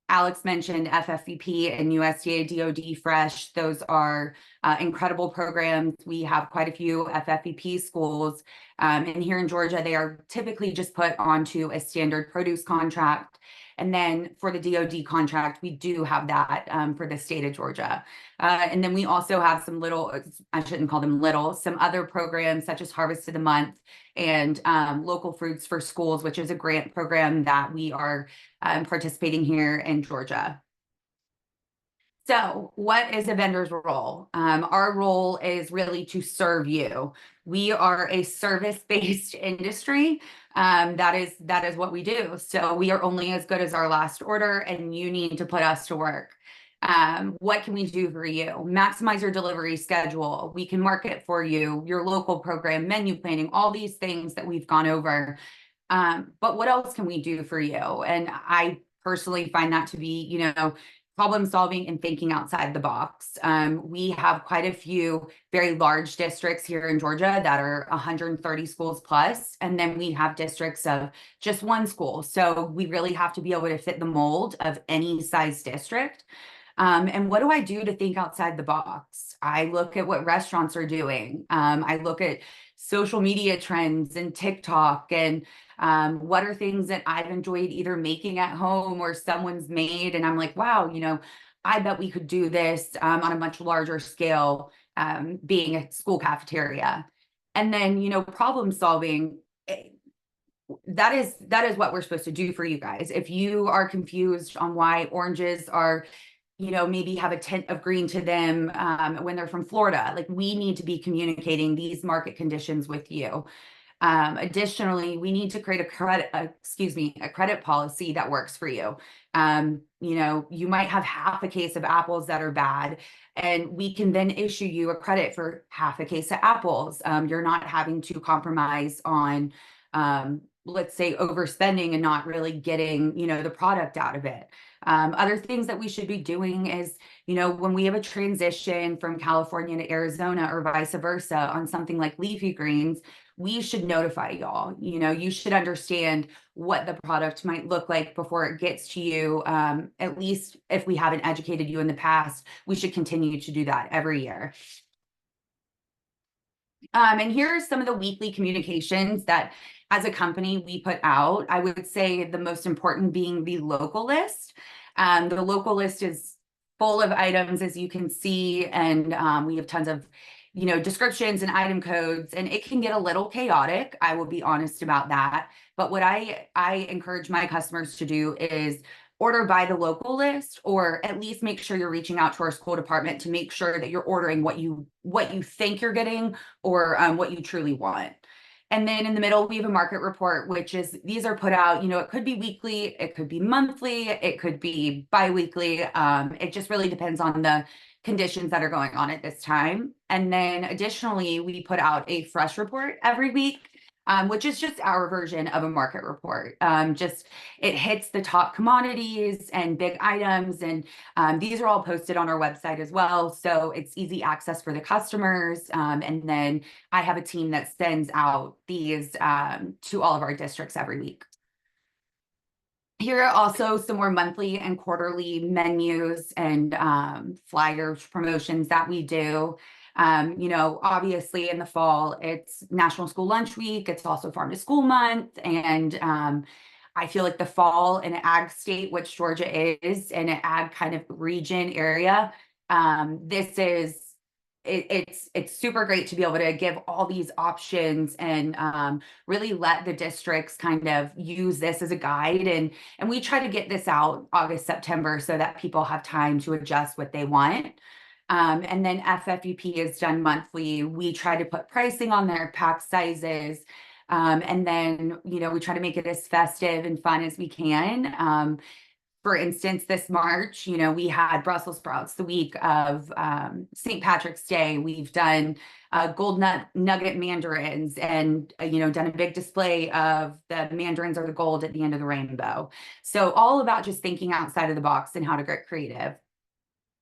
Alex mentioned FFVP and USDA DoD Fresh. Those are incredible programs. We have quite a few FFVP schools. And here in Georgia, they are typically just put onto a standard produce contract. And then for the DoD contract, we do have that for the state of Georgia. And then we also have some little, I shouldn't call them little, some other programs such as Harvest of the Month and Local Fruits for Schools, which is a grant program that we are participating here in Georgia. So what is a vendor's role? Our role is really to serve you. We are a service-based industry. That is what we do. So we are only as good as our last order, and you need to put us to work. What can we do for you? Maximize your delivery schedule. We can market for you, your local program, menu planning, all these things that we've gone over. But what else can we do for you? And I personally find that to be, you know, problem solving and thinking outside the box. We have quite a few very large districts here in Georgia that are 130 schools plus, and then we have districts of just 1 school. So we really have to be able to fit the mold of any size district. And what do I do to think outside the box? I look at what restaurants are doing. I look at social media trends and TikTok and what are things that I've enjoyed either making at home or someone's made. And I'm like, wow, you know, I bet we could do this on a much larger scale, being a school cafeteria. And then, you know, problem solving, that is what we're supposed to do for you guys. If you are confused on why oranges are, you know, maybe have a tint of green to them when they're from Florida, like we need to be communicating these market conditions with you. Additionally, we need to create a credit policy that works for you. You might have half a case of apples that are bad, and we can then issue you a credit for half a case of apples. You're not having to compromise on, let's say, overspending and not really getting, the product out of it. Other things that we should be doing is, when we have a transition from California to Arizona or vice versa on something like leafy greens, we should notify y'all. You should understand what the product might look like before it gets to you. At least if we haven't educated you in the past, we should continue to do that every year. And here are some of the weekly communications that as a company we put out. I would say the most important being the local list. The local list is full of items, as you can see, and we have tons of descriptions and item codes, and it can get a little chaotic. I will be honest about that. But what I encourage my customers to do is order by the local list, or at least make sure you're reaching out to our school department to make sure that you're ordering what you think you're getting, or what you truly want. And then in the middle, we have a market report, which is, these are put out, it could be weekly, it could be monthly, it could be bi-weekly. It just really depends on the conditions that are going on at this time. And then additionally, we put out a fresh report every week, which is just our version of a market report. It hits the top commodities and big items, and these are all posted on our website as well, so it's easy access for the customers. And then I have a team that sends out these to all of our districts every week. Here are also some more monthly and quarterly menus and flyers, promotions that we do. Obviously in the fall, it's National School Lunch Week. It's also Farm to School Month. And I feel like the fall in an ag state, which Georgia is, in an ag kind of region area, it's super great to be able to give all these options and really let the districts kind of use this as a guide. And we try to get this out August, September, so that people have time to adjust what they want. And then FFUP is done monthly. We try to put pricing on there, pack sizes, and then, we try to make it as festive and fun as we can. For instance, this March, we had Brussels sprouts the week of St. Patrick's Day. We've done gold nugget mandarins, and done a big display of the mandarins are the gold at the end of the rainbow. So all about just thinking outside of the box and how to get creative.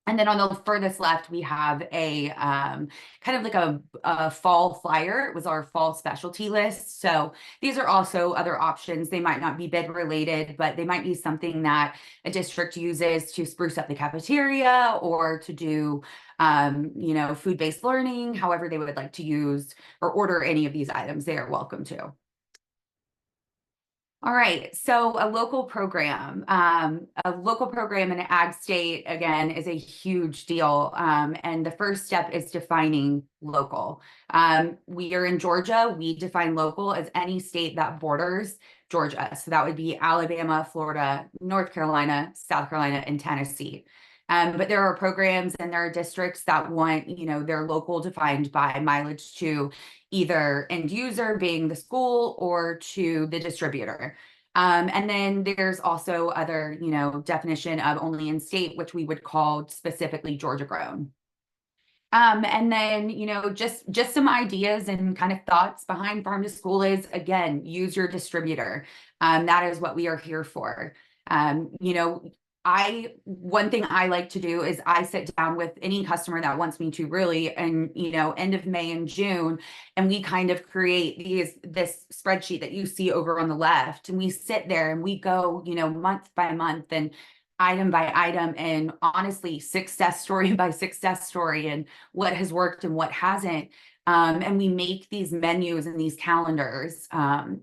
And then on the furthest left, we have a kind of like a fall flyer. It was our fall specialty list. So these are also other options. They might not be bid related, but they might be something that a district uses to spruce up the cafeteria, or to do, food-based learning. However they would like to use or order any of these items, they are welcome to. All right, so a local program in an ag state, again, is a huge deal. And the first step is defining local. We are in Georgia. We define local as any state that borders Georgia. So that would be Alabama, Florida, North Carolina, South Carolina, and Tennessee. But there are programs and there are districts that want, their local defined by mileage to either end user, being the school, or to the distributor. And then there's also other, definition of only in state, which we would call specifically Georgia grown. And then, just some ideas and kind of thoughts behind Farm to School is, again, use your distributor. That is what we are here for. One thing I like to do is I sit down with any customer that wants me to, really, and end of May and June, and we kind of create this spreadsheet that you see over on the left, and we sit there and we go, month by month and item by item, and honestly, success story by success story, and what has worked and what hasn't. And we make these menus and these calendars. And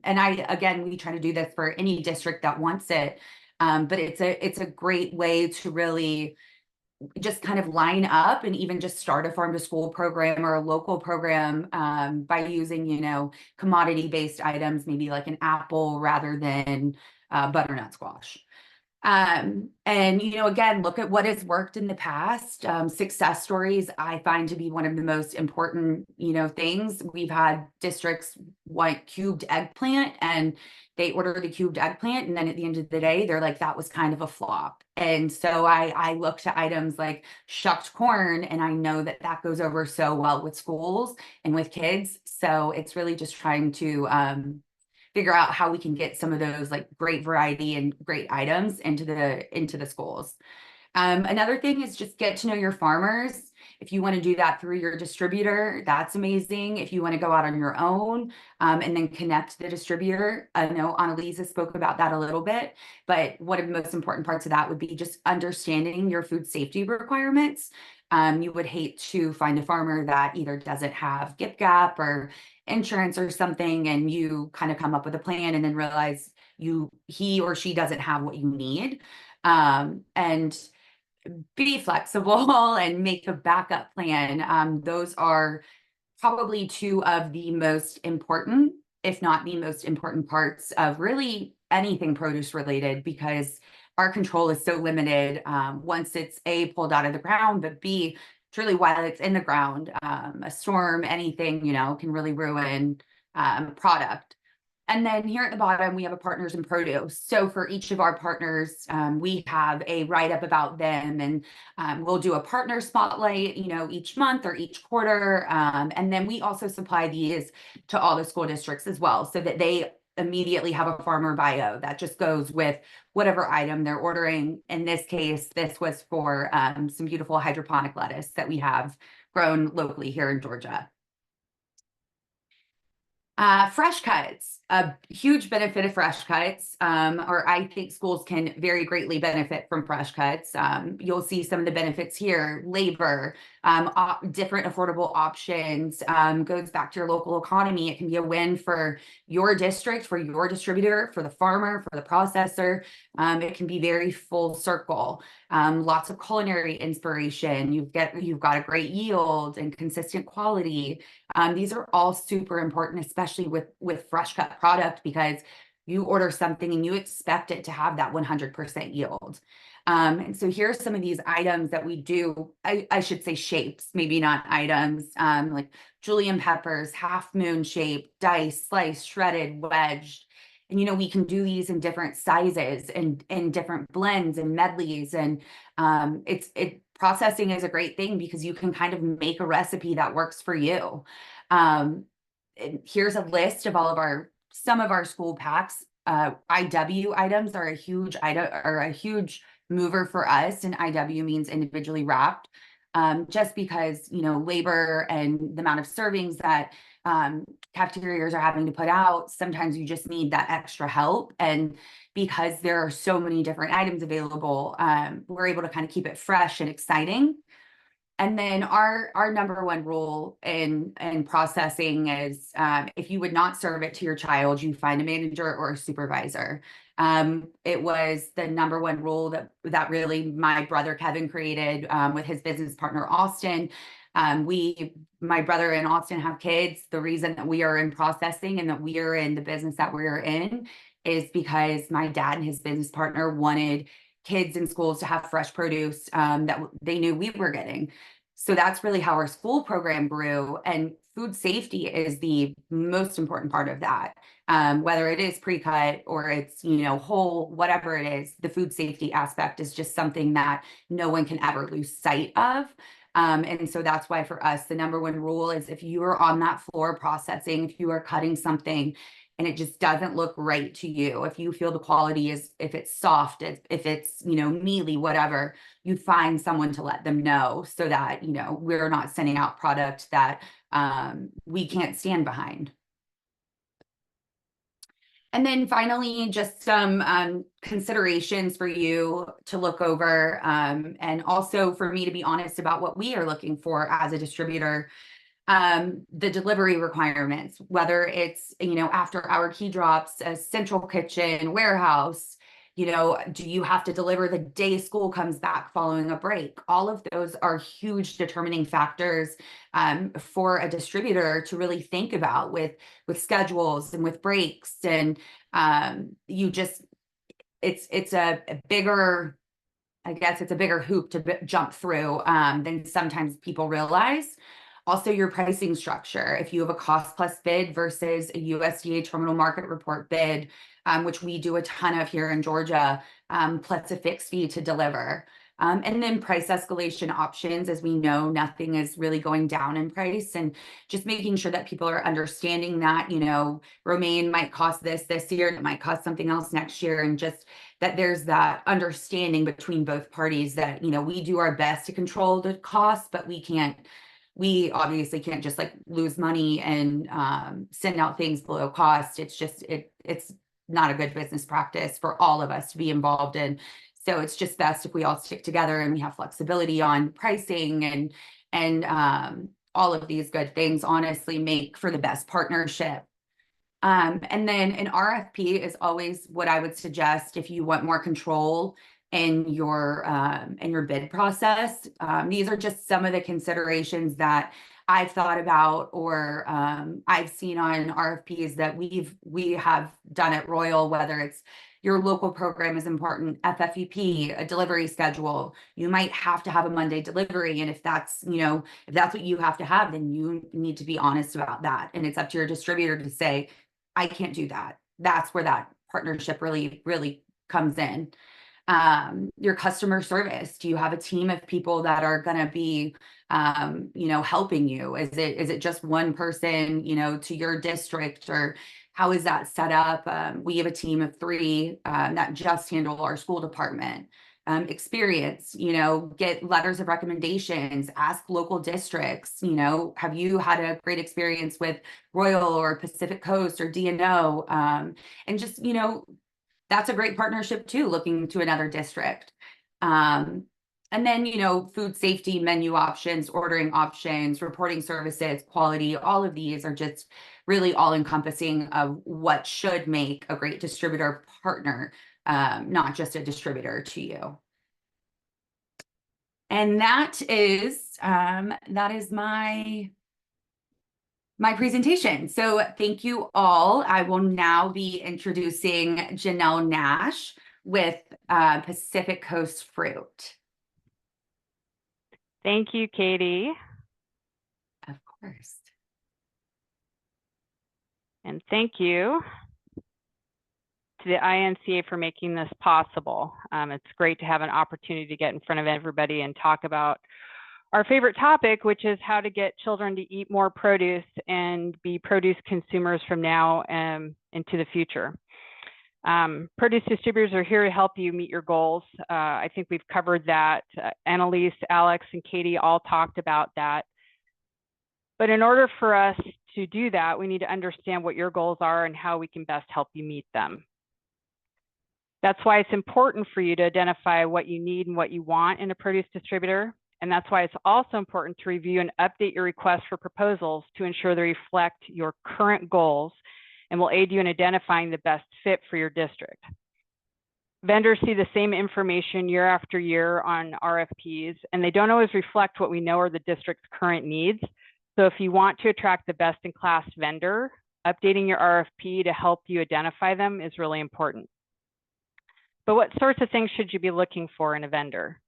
we try to do this for any district that wants it. But it's a great way to really just kind of line up and even just start a farm to school program or a local program by using, commodity based items, maybe like an apple rather than butternut squash. And, again, look at what has worked in the past. Success stories, I find to be one of the most important, things. We've had districts want cubed eggplant, and they order the cubed eggplant, and then at the end of the day, they're like, that was kind of a flop. And so I look to items like shucked corn, and I know that that goes over so well with schools and with kids. So it's really just trying to figure out how we can get some of those like great variety and great items into the schools. Another thing is just get to know your farmers. If you want to do that through your distributor, that's amazing. If you want to go out on your own and then connect the distributor, I know Annalisa spoke about that a little bit, but one of the most important parts of that would be just understanding your food safety requirements. You would hate to find a farmer that either doesn't have gift gap or insurance or something, and you kind of come up with a plan and then realize he or she doesn't have what you need. And be flexible and make a backup plan. Those are probably two of the most important, if not the most important parts of really anything produce related, because our control is so limited once it's A, pulled out of the ground, but B, truly while it's in the ground. A storm, anything, can really ruin product. And then here at the bottom, we have a partners in produce. So for each of our partners, we have a write-up about them, and we'll do a partner spotlight, each month or each quarter. And then we also supply these to all the school districts as well, so that they immediately have a farmer bio that just goes with whatever item they're ordering. In this case, this was for some beautiful hydroponic lettuce that we have grown locally here in Georgia. Fresh cuts, a huge benefit of fresh cuts, or I think schools can very greatly benefit from fresh cuts. You'll see some of the benefits here: labor, different affordable options, goes back to your local economy. It can be a win for your district, for your distributor, for the farmer, for the processor. It can be very full circle. Lots of culinary inspiration. You've got a great yield and consistent quality. These are all super important, especially with fresh cut product, because you order something and you expect it to have that 100% yield. And so here's some of these items that we do. I should say shapes, maybe not items, like julienne peppers, half moon shape, diced, sliced, shredded, wedged. And we can do these in different sizes and in different blends and medleys. And processing is a great thing because you can kind of make a recipe that works for you. Here's a list of some of our school packs. IW items are a huge item, or a huge mover for us, and IW means individually wrapped. Just because labor and the amount of servings that cafeterias are having to put out, sometimes you just need that extra help. And because there are so many different items available, we're able to kind of keep it fresh and exciting. And then our number one rule in processing is, if you would not serve it to your child, you find a manager or a supervisor. It was the number one rule that really my brother Kevin created with his business partner Austin. My brother and Austin have kids. The reason that we are in processing and that we are in the business that we're in is because my dad and his business partner wanted kids in schools to have fresh produce that they knew we were getting. So that's really how our school program grew. And food safety is the most important part of that. Whether it is pre-cut or it's, whole, whatever it is, the food safety aspect is just something that no one can ever lose sight of. And so that's why for us, the number one rule is, if you are on that floor processing, if you are cutting something and it just doesn't look right to you, if you feel the quality is, if it's soft, if it's, mealy, whatever, you find someone to let them know, so that, we're not sending out product that we can't stand behind. And then finally, just some considerations for you to look over, and also for me to be honest about what we are looking for as a distributor. The delivery requirements, whether it's, after our key drops, a central kitchen, warehouse, do you have to deliver the day school comes back following a break? All of those are huge determining factors for a distributor to really think about with schedules and with breaks. And it's a bigger, I guess it's a bigger hoop to jump through than sometimes people realize. Also, your pricing structure. If you have a cost plus bid versus a USDA terminal market report bid, which we do a ton of here in Georgia, plus a fixed fee to deliver. And then price escalation options. As we know, nothing is really going down in price, and just making sure that people are understanding that, you know, romaine might cost this year, and it might cost something else next year, and just that there's that understanding between both parties that, you know, we do our best to control the cost, but we obviously can't just like lose money and send out things below cost. It's just, it's not a good business practice for all of us to be involved in. So it's just best if we all stick together and we have flexibility on pricing and all of these good things honestly make for the best partnership. And then an RFP is always what I would suggest if you want more control in your bid process. These are just some of the considerations that I've thought about or I've seen on RFPs that we have done at Royal, whether it's your local program is important, FFEP, a delivery schedule. You might have to have a Monday delivery. And if that's, you know, if that's what you have to have, then you need to be honest about that. And it's up to your distributor to say, I can't do that. That's where that partnership really, really comes in. Your customer service. Do you have a team of people that are going to be, you know, helping you? Is it just one person, you know, to your district, or how is that set up? We have a team of 3 that just handle our school department. Experience, you know, get letters of recommendations, ask local districts, you know, have you had a great experience with Royal or Pacific Coast or DNO? And just, you know, that's a great partnership too, looking to another district. And then, you know, food safety, menu options, ordering options, reporting services, quality, all of these are just really all encompassing of what should make a great distributor partner, not just a distributor to you. And that is my presentation. So thank you all. I will now be introducing Janelle Nash with Pacific Coast Fruit. Thank you, Katie. Of course. And thank you to the INCA for making this possible. It's great to have an opportunity to get in front of everybody and talk about our favorite topic, which is how to get children to eat more produce and be produce consumers from now into the future. Produce distributors are here to help you meet your goals. I think we've covered that. Annalise, Alex, and Katie all talked about that. But in order for us to do that, we need to understand what your goals are and how we can best help you meet them. That's why it's important for you to identify what you need and what you want in a produce distributor. And that's why it's also important to review and update your requests for proposals to ensure they reflect your current goals and will aid you in identifying the best fit for your district. Vendors see the same information year after year on RFPs, and they don't always reflect what we know are the district's current needs. So if you want to attract the best in class vendor, updating your RFP to help you identify them is really important. But what sorts of things should you be looking for in a vendor?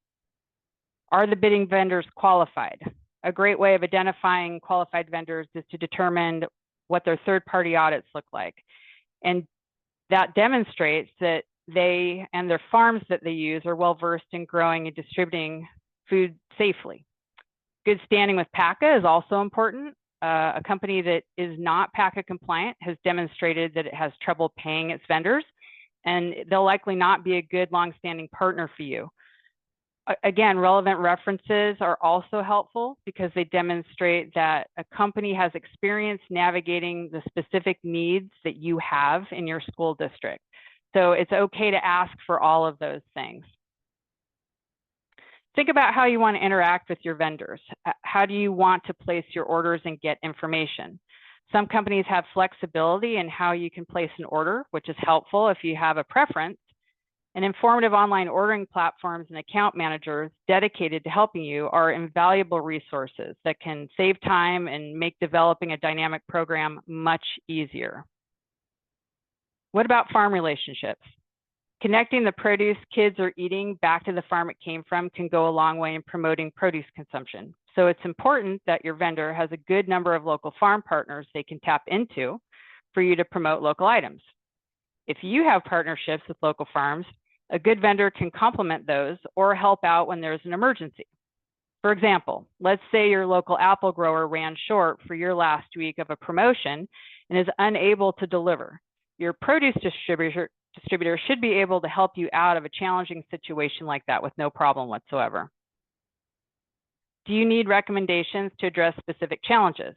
Are the bidding vendors qualified? A great way of identifying qualified vendors is to determine what their third-party audits look like. And that demonstrates that they and their farms that they use are well-versed in growing and distributing food safely. Good standing with PACA is also important. A company that is not PACA compliant has demonstrated that it has trouble paying its vendors, and they'll likely not be a good long-standing partner for you. Again, relevant references are also helpful because they demonstrate that a company has experience navigating the specific needs that you have in your school district. So it's okay to ask for all of those things. Think about how you want to interact with your vendors. How do you want to place your orders and get information? Some companies have flexibility in how you can place an order, which is helpful if you have a preference. And informative online ordering platforms and account managers dedicated to helping you are invaluable resources that can save time and make developing a dynamic program much easier. What about farm relationships? Connecting the produce kids are eating back to the farm it came from can go a long way in promoting produce consumption. So it's important that your vendor has a good number of local farm partners they can tap into for you to promote local items. If you have partnerships with local farms, a good vendor can complement those or help out when there's an emergency. For example, let's say your local apple grower ran short for your last week of a promotion and is unable to deliver. Your produce distributor should be able to help you out of a challenging situation like that with no problem whatsoever. Do you need recommendations to address specific challenges?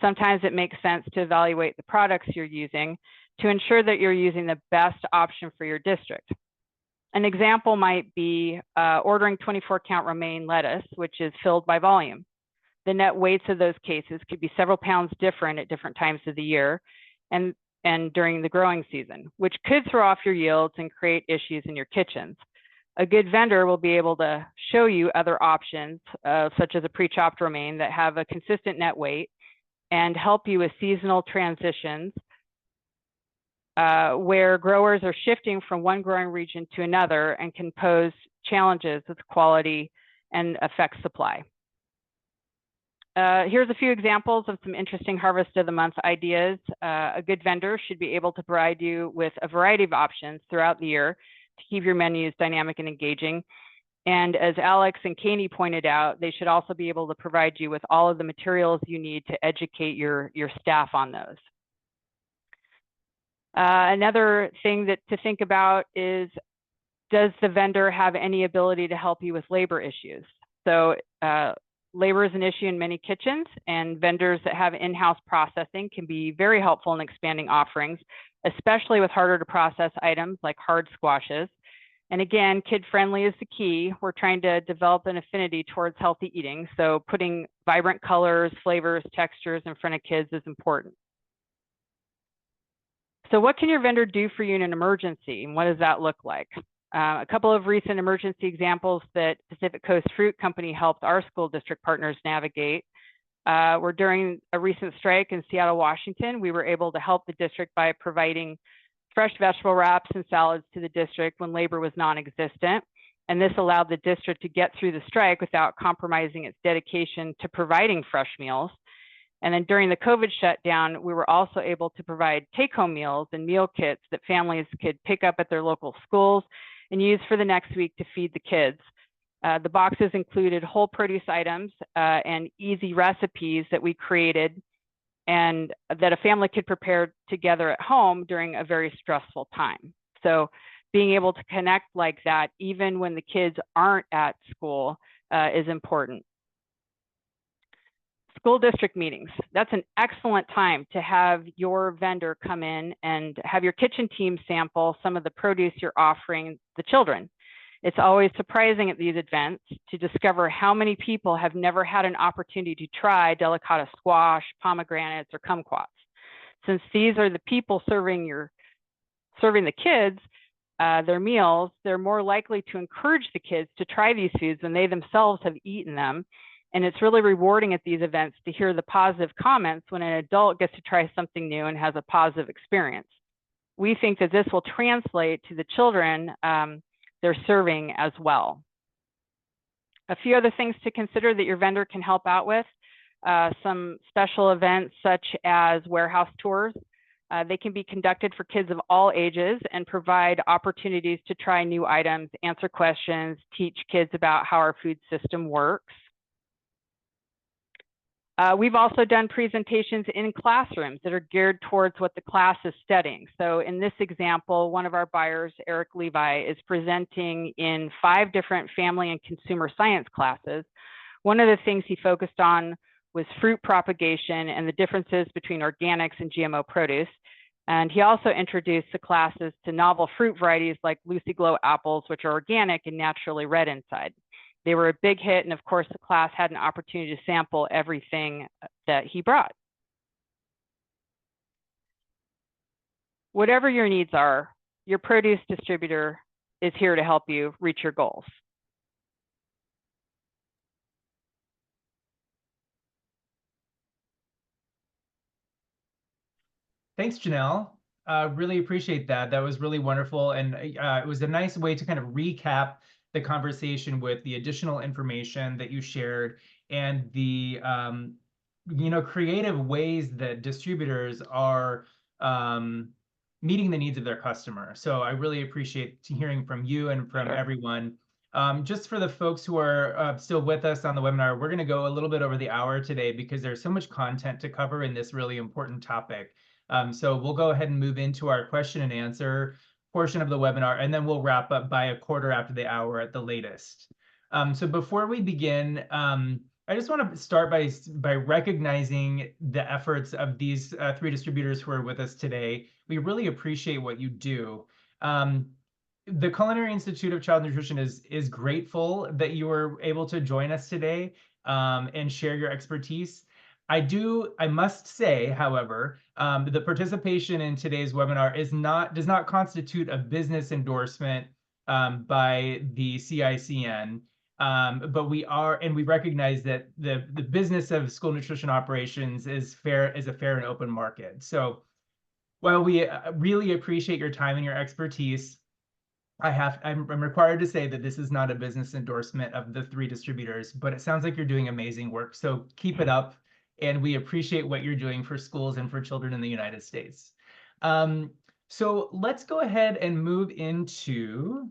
Sometimes it makes sense to evaluate the products you're using to ensure that you're using the best option for your district. An example might be ordering 24-count romaine lettuce, which is filled by volume. The net weights of those cases could be several pounds different at different times of the year and during the growing season, which could throw off your yields and create issues in your kitchens. A good vendor will be able to show you other options, such as a pre-chopped romaine that have a consistent net weight and help you with seasonal transitions where growers are shifting from one growing region to another and can pose challenges with quality and affect supply. Here's a few examples of some interesting harvest of the month ideas. A good vendor should be able to provide you with a variety of options throughout the year to keep your menus dynamic and engaging. And as Alex and Kanie pointed out, they should also be able to provide you with all of the materials you need to educate your staff on those. Another thing to think about is, does the vendor have any ability to help you with labor issues? So labor is an issue in many kitchens, and vendors that have in-house processing can be very helpful in expanding offerings, especially with harder to process items like hard squashes. And again, kid-friendly is the key. We're trying to develop an affinity towards healthy eating, so putting vibrant colors, flavors, textures in front of kids is important. So what can your vendor do for you in an emergency, and what does that look like? A couple of recent emergency examples that Pacific Coast Fruit Company helped our school district partners navigate were during a recent strike in Seattle, Washington. We were able to help the district by providing fresh vegetable wraps and salads to the district when labor was non-existent. And this allowed the district to get through the strike without compromising its dedication to providing fresh meals. And then during the COVID shutdown, we were also able to provide take-home meals and meal kits that families could pick up at their local schools and use for the next week to feed the kids. The boxes included whole produce items and easy recipes that we created and that a family could prepare together at home during a very stressful time. So being able to connect like that, even when the kids aren't at school, is important. School district meetings. That's an excellent time to have your vendor come in and have your kitchen team sample some of the produce you're offering the children. It's always surprising at these events to discover how many people have never had an opportunity to try delicata squash, pomegranates, or kumquats. Since these are the people serving the kids their meals, they're more likely to encourage the kids to try these foods when they themselves have eaten them. And it's really rewarding at these events to hear the positive comments when an adult gets to try something new and has a positive experience. We think that this will translate to the children they're serving as well. A few other things to consider that your vendor can help out with, some special events such as warehouse tours. They can be conducted for kids of all ages and provide opportunities to try new items, answer questions, teach kids about how our food system works. We've also done presentations in classrooms that are geared towards what the class is studying. So in this example, one of our buyers, Eric Levi, is presenting in 5 different family and consumer science classes. One of the things he focused on was fruit propagation and the differences between organics and GMO produce. And he also introduced the classes to novel fruit varieties like Lucy Glow apples, which are organic and naturally red inside. They were a big hit, and of course, the class had an opportunity to sample everything that he brought. Whatever your needs are, your produce distributor is here to help you reach your goals. Thanks, Janelle. Really appreciate that. That was really wonderful. And it was a nice way to kind of recap the conversation with the additional information that you shared and the creative ways that distributors are meeting the needs of their customer. So I really appreciate hearing from you and from everyone. Just for the folks who are still with us on the webinar, we're going to go a little bit over the hour today because there's so much content to cover in this really important topic. So we'll go ahead and move into our question and answer portion of the webinar, and then we'll wrap up by a quarter after the hour at the latest. So before we begin, I just want to start by recognizing the efforts of these 3 distributors who are with us today. We really appreciate what you do. The Culinary Institute of Child Nutrition is grateful that you were able to join us today and share your expertise. I must say, however, the participation in today's webinar does not constitute a business endorsement by the CICN. But we recognize that the business of school nutrition operations is a fair and open market. So while we really appreciate your time and your expertise, I'm required to say that this is not a business endorsement of the 3 distributors, but it sounds like you're doing amazing work. So keep it up, and we appreciate what you're doing for schools and for children in the United States. So let's go ahead and move into.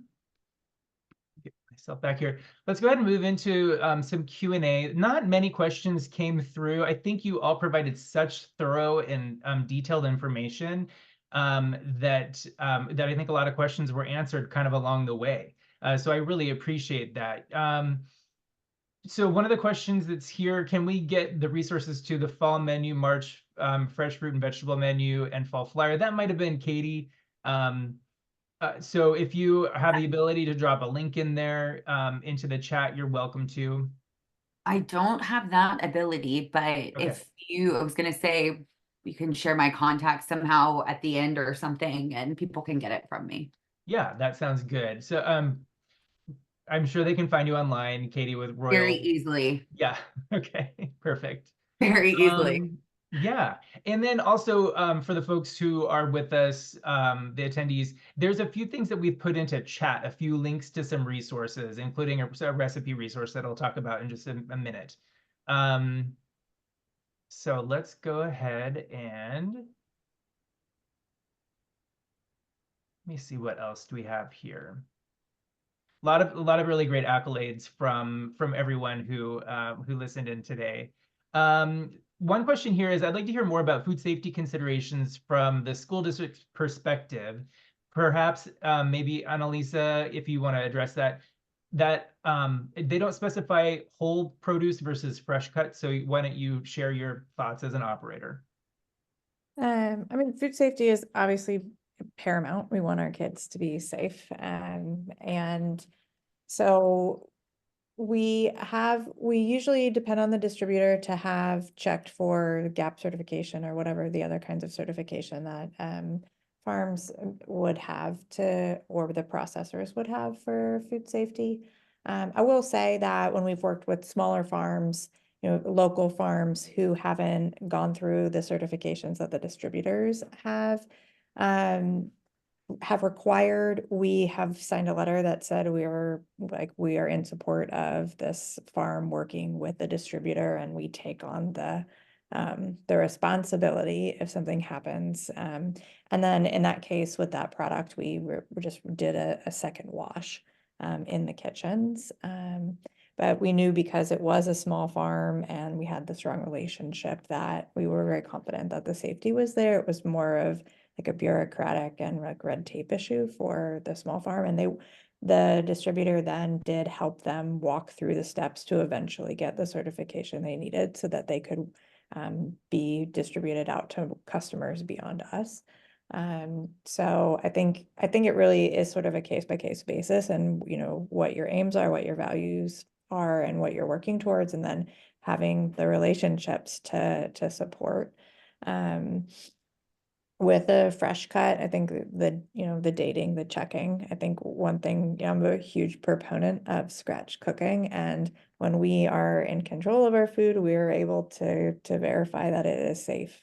Get myself back here. Let's go ahead and move into some Q&A. Not many questions came through. I think you all provided such thorough and detailed information that I think a lot of questions were answered kind of along the way. So I really appreciate that. So one of the questions that's here, can we get the resources to the fall menu, March fresh fruit and vegetable menu, and fall flyer? That might have been Katie. So if you have the ability to drop a link in there into the chat, you're welcome to. I don't have that ability, but Okay. I was going to say, you can share my contact somehow at the end or something, and people can get it from me. Yeah, that sounds good. So I'm sure they can find you online, Katie, with Royal. Very easily. Yeah. Okay. Perfect. Very easily. Yeah. And then also for the folks who are with us, the attendees, there's a few things that we've put into chat, a few links to some resources, including a recipe resource that I'll talk about in just a minute. So let's go ahead and let me see what else do we have here. A lot of really great accolades from everyone who listened in today. One question here is, I'd like to hear more about food safety considerations from the school district's perspective. Perhaps maybe Annalisa, if you want to address that. That they don't specify whole produce versus fresh cut. So why don't you share your thoughts as an operator? I mean, food safety is obviously paramount. We want our kids to be safe. And so we usually depend on the distributor to have checked for GAP certification or whatever the other kinds of certification that farms would have or the processors would have for food safety. I will say that when we've worked with smaller farms, local farms who haven't gone through the certifications that the distributors have required, we have signed a letter that said we are in support of this farm working with the distributor, and we take on the responsibility if something happens. And then in that case, with that product, we just did a second wash in the kitchens. But we knew, because it was a small farm and we had the strong relationship, that we were very confident that the safety was there. It was more of like a bureaucratic and like red tape issue for the small farm. And the distributor then did help them walk through the steps to eventually get the certification they needed so that they could be distributed out to customers beyond us. So I think it really is sort of a case by case basis, and what your aims are, what your values are, and what you're working towards, and then having the relationships to support. With a fresh cut, I think the dating, the checking, I think one thing, I'm a huge proponent of scratch cooking, and when we are in control of our food, we are able to verify that it is safe.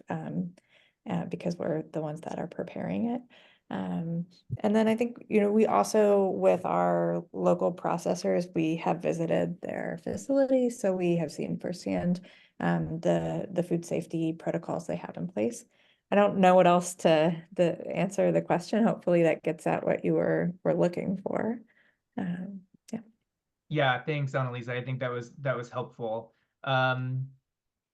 because we're the ones that are preparing it. And then I think, you know, we also, with our local processors, we have visited their facilities, so we have seen firsthand the food safety protocols they have in place. I don't know what else to answer the question. Hopefully that gets at what you were looking for. Yeah. Yeah, thanks, Annalisa. I think that was helpful.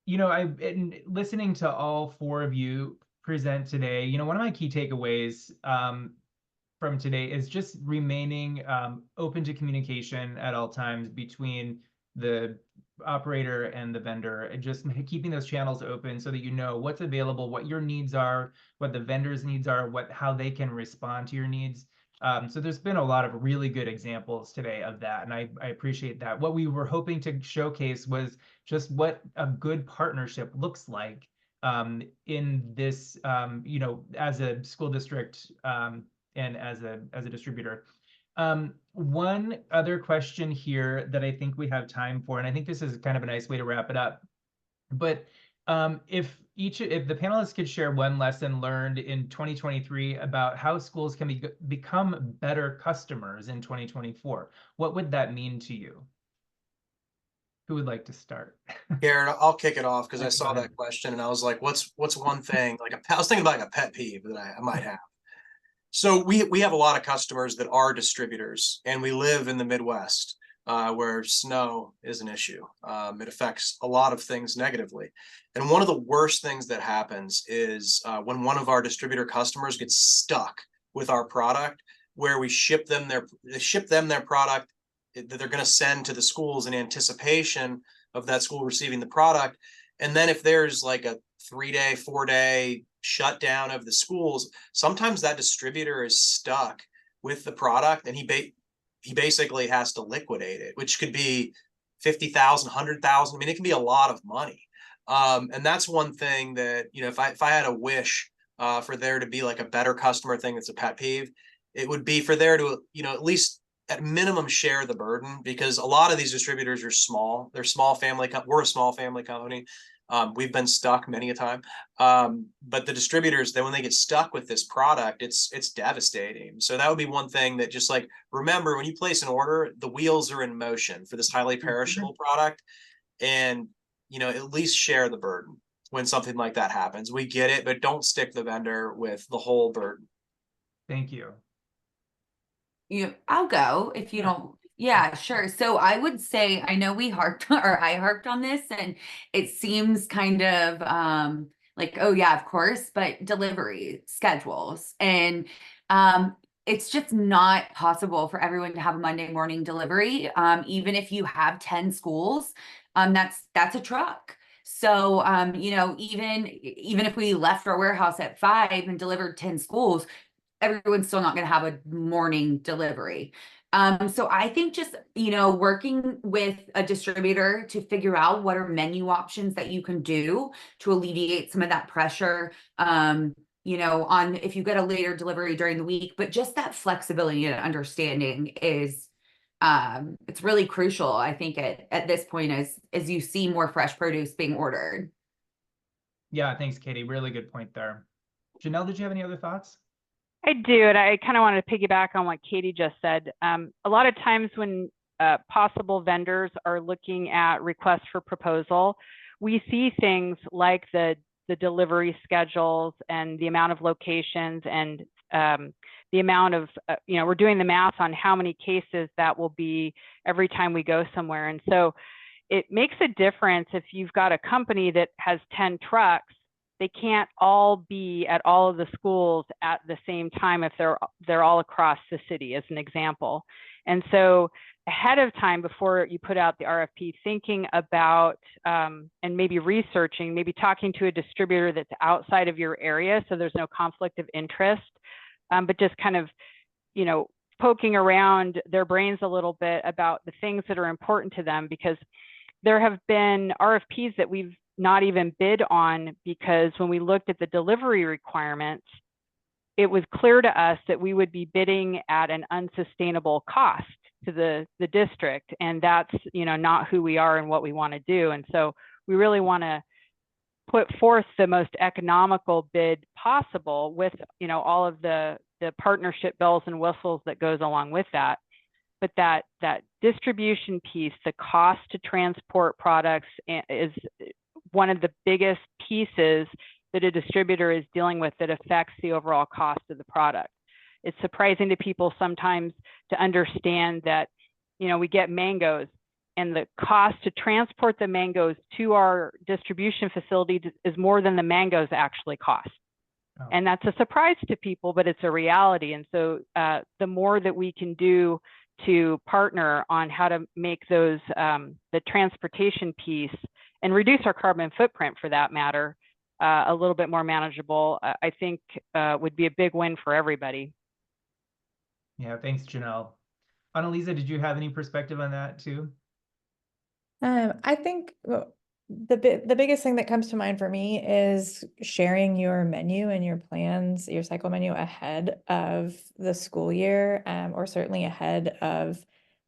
You know, in listening to all four of you present today, you know, one of my key takeaways from today is just remaining open to communication at all times between the operator and the vendor, and just keeping those channels open so that you know what's available, what your needs are, what the vendor's needs are, how they can respond to your needs. So there's been a lot of really good examples today of that, and I appreciate that. What we were hoping to showcase was just what a good partnership looks like in this, you know, as a school district and as a distributor. One other question here that I think we have time for, and I think this is kind of a nice way to wrap it up, but if the panelists could share one lesson learned in 2023 about how schools can become better customers in 2024, what would that mean to you? Who would like to start? Garrett, I'll kick it off because I Okay, saw go ahead. that question and I was like, what's one thing, like I was thinking about like a pet peeve that I might have. So we have a lot of customers that are distributors, and we live in the Midwest where snow is an issue. It affects a lot of things negatively. And one of the worst things that happens is when one of our distributor customers gets stuck with our product, where we ship them their product that they're going to send to the schools in anticipation of that school receiving the product. And then if there's like a 3-day, 4-day shutdown of the schools, sometimes that distributor is stuck with the product and he basically has to liquidate it, which could be 50,000, 100,000. I mean, it can be a lot of money. And that's one thing that, you know, if I had a wish for there to be like a better customer thing that's a pet peeve, it would be for there to, you know, at least at minimum share the burden, because a lot of these distributors are small. They're small family. We're a small family company. We've been stuck many a time. But the distributors, then when they get stuck with this product, it's devastating. So that would be one thing that just like, remember when you place an order, the wheels are in motion for this highly perishable product, and, you know, at least share the burden when something like that happens. We get it, but don't stick the vendor with the whole burden. Thank you. I'll go if you don't. Yeah, sure. So I would say, I know I harped on this, and it seems kind of like, oh yeah, of course, but delivery schedules, and it's just not possible for everyone to have a Monday morning delivery. Even if you have 10 schools, that's a truck. So you know, even if we left our warehouse at 5 and delivered 10 schools, everyone's still not going to have a morning delivery. So I think just, you know, working with a distributor to figure out what are menu options that you can do to alleviate some of that pressure, you know, on if you get a later delivery during the week, but just that flexibility and understanding is, it's really crucial, I think, at this point as you see more fresh produce being ordered. Yeah, thanks, Katie. Really good point there. Janelle, did you have any other thoughts? I do, and I kind of wanted to piggyback on what Katie just said. A lot of times when possible vendors are looking at requests for proposal, we see things like the delivery schedules and the amount of locations and the amount of, you know, we're doing the math on how many cases that will be every time we go somewhere. And so it makes a difference if you've got a company that has 10 trucks. They can't all be at all of the schools at the same time if they're all across the city, as an example. And so ahead of time, before you put out the RFP, thinking about and maybe researching, maybe talking to a distributor that's outside of your area so there's no conflict of interest, but just kind of, you know, poking around their brains a little bit about the things that are important to them, because there have been RFPs that we've not even bid on, because when we looked at the delivery requirements, it was clear to us that we would be bidding at an unsustainable cost to the district, and that's, you know, not who we are and what we want to do. And so we really want to put forth the most economical bid possible with, you know, all of the partnership bells and whistles that goes along with that. But that distribution piece, the cost to transport products, is one of the biggest pieces that a distributor is dealing with that affects the overall cost of the product. It's surprising to people sometimes to understand that, you know, we get mangoes and the cost to transport the mangoes to our distribution facility is more than the mangoes actually cost. Oh. And that's a surprise to people, but it's a reality. And so the more that we can do to partner on how to make those, the transportation piece and reduce our carbon footprint for that matter, a little bit more manageable, I think would be a big win for everybody. Yeah, thanks, Janelle. Annalisa, did you have any perspective on that too? I think the biggest thing that comes to mind for me is sharing your menu and your plans, your cycle menu ahead of the school year, or certainly ahead of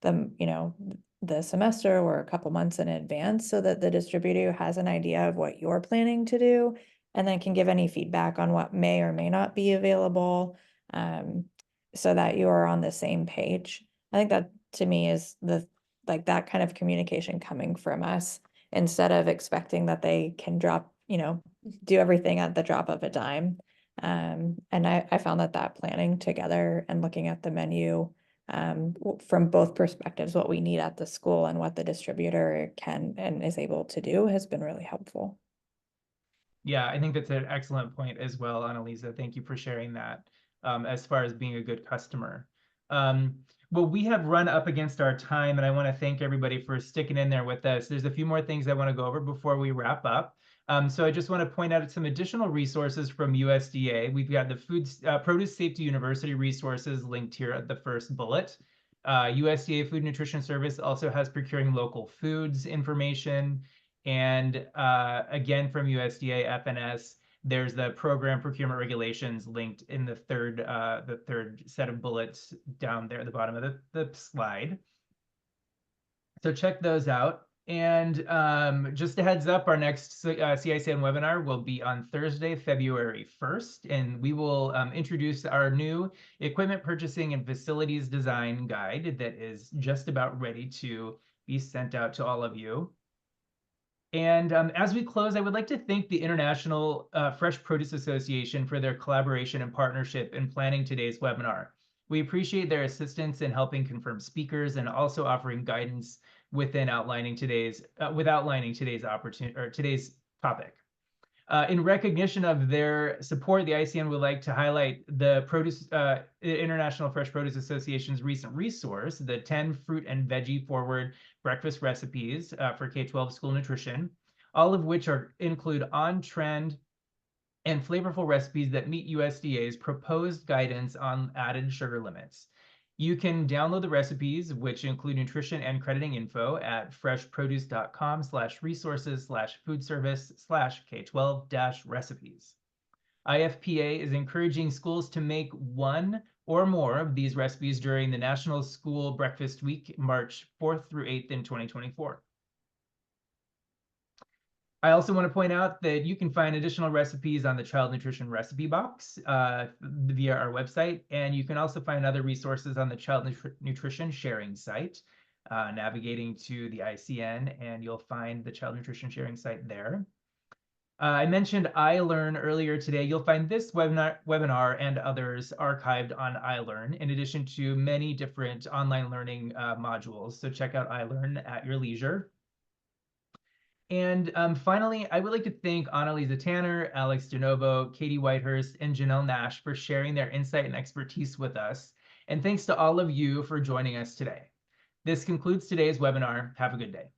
the, you know, the semester or a couple months in advance, so that the distributor has an idea of what you're planning to do and then can give any feedback on what may or may not be available, so that you are on the same page. I think that to me is that kind of communication coming from us, instead of expecting that they can drop, you know, do everything at the drop of a dime. And I found that planning together and looking at the menu from both perspectives, what we need at the school and what the distributor can and is able to do, has been really helpful. Yeah, I think that's an excellent point as well, Annalisa. Thank you for sharing that as far as being a good customer. Well, we have run up against our time, and I want to thank everybody for sticking in there with us. There's a few more things I want to go over before we wrap up. So I just want to point out some additional resources from USDA. We've got the Produce Safety University resources linked here at the first bullet. USDA Food Nutrition Service also has procuring local foods information. And again, from USDA FNS, there's the program procurement regulations linked in the third set of bullets down there at the bottom of the slide. So check those out. And just a heads up, our next CICN webinar will be on Thursday, February 1st, and we will introduce our new equipment purchasing and facilities design guide that is just about ready to be sent out to all of you. And as we close, I would like to thank the International Fresh Produce Association for their collaboration and partnership in planning today's webinar. We appreciate their assistance in helping confirm speakers and also offering guidance within outlining today's opportunity or today's topic. In recognition of their support, the ICN would like to highlight the International Fresh Produce Association's recent resource, the 10 fruit and veggie forward breakfast recipes for K-12 school nutrition, all of which include on-trend and flavorful recipes that meet USDA's proposed guidance on added sugar limits. You can download the recipes, which include nutrition and crediting info, at freshproduce.com/resources/foodservice/K12-recipes. IFPA is encouraging schools to make one or more of these recipes during the National School Breakfast Week, March 4th through 8th in 2024. I also want to point out that you can find additional recipes on the Child Nutrition Recipe Box via our website, and you can also find other resources on the Child Nutrition Sharing site. Navigating to the ICN, and you'll find the Child Nutrition Sharing site there. I mentioned iLearn earlier today. You'll find this webinar and others archived on iLearn, in addition to many different online learning modules. So check out iLearn at your leisure. And finally, I would like to thank Annalisa Tanner, Alex DeNovo, Katie Whitehurst, and Janelle Nash for sharing their insight and expertise with us. And thanks to all of you for joining us today. This concludes today's webinar. Have a good day.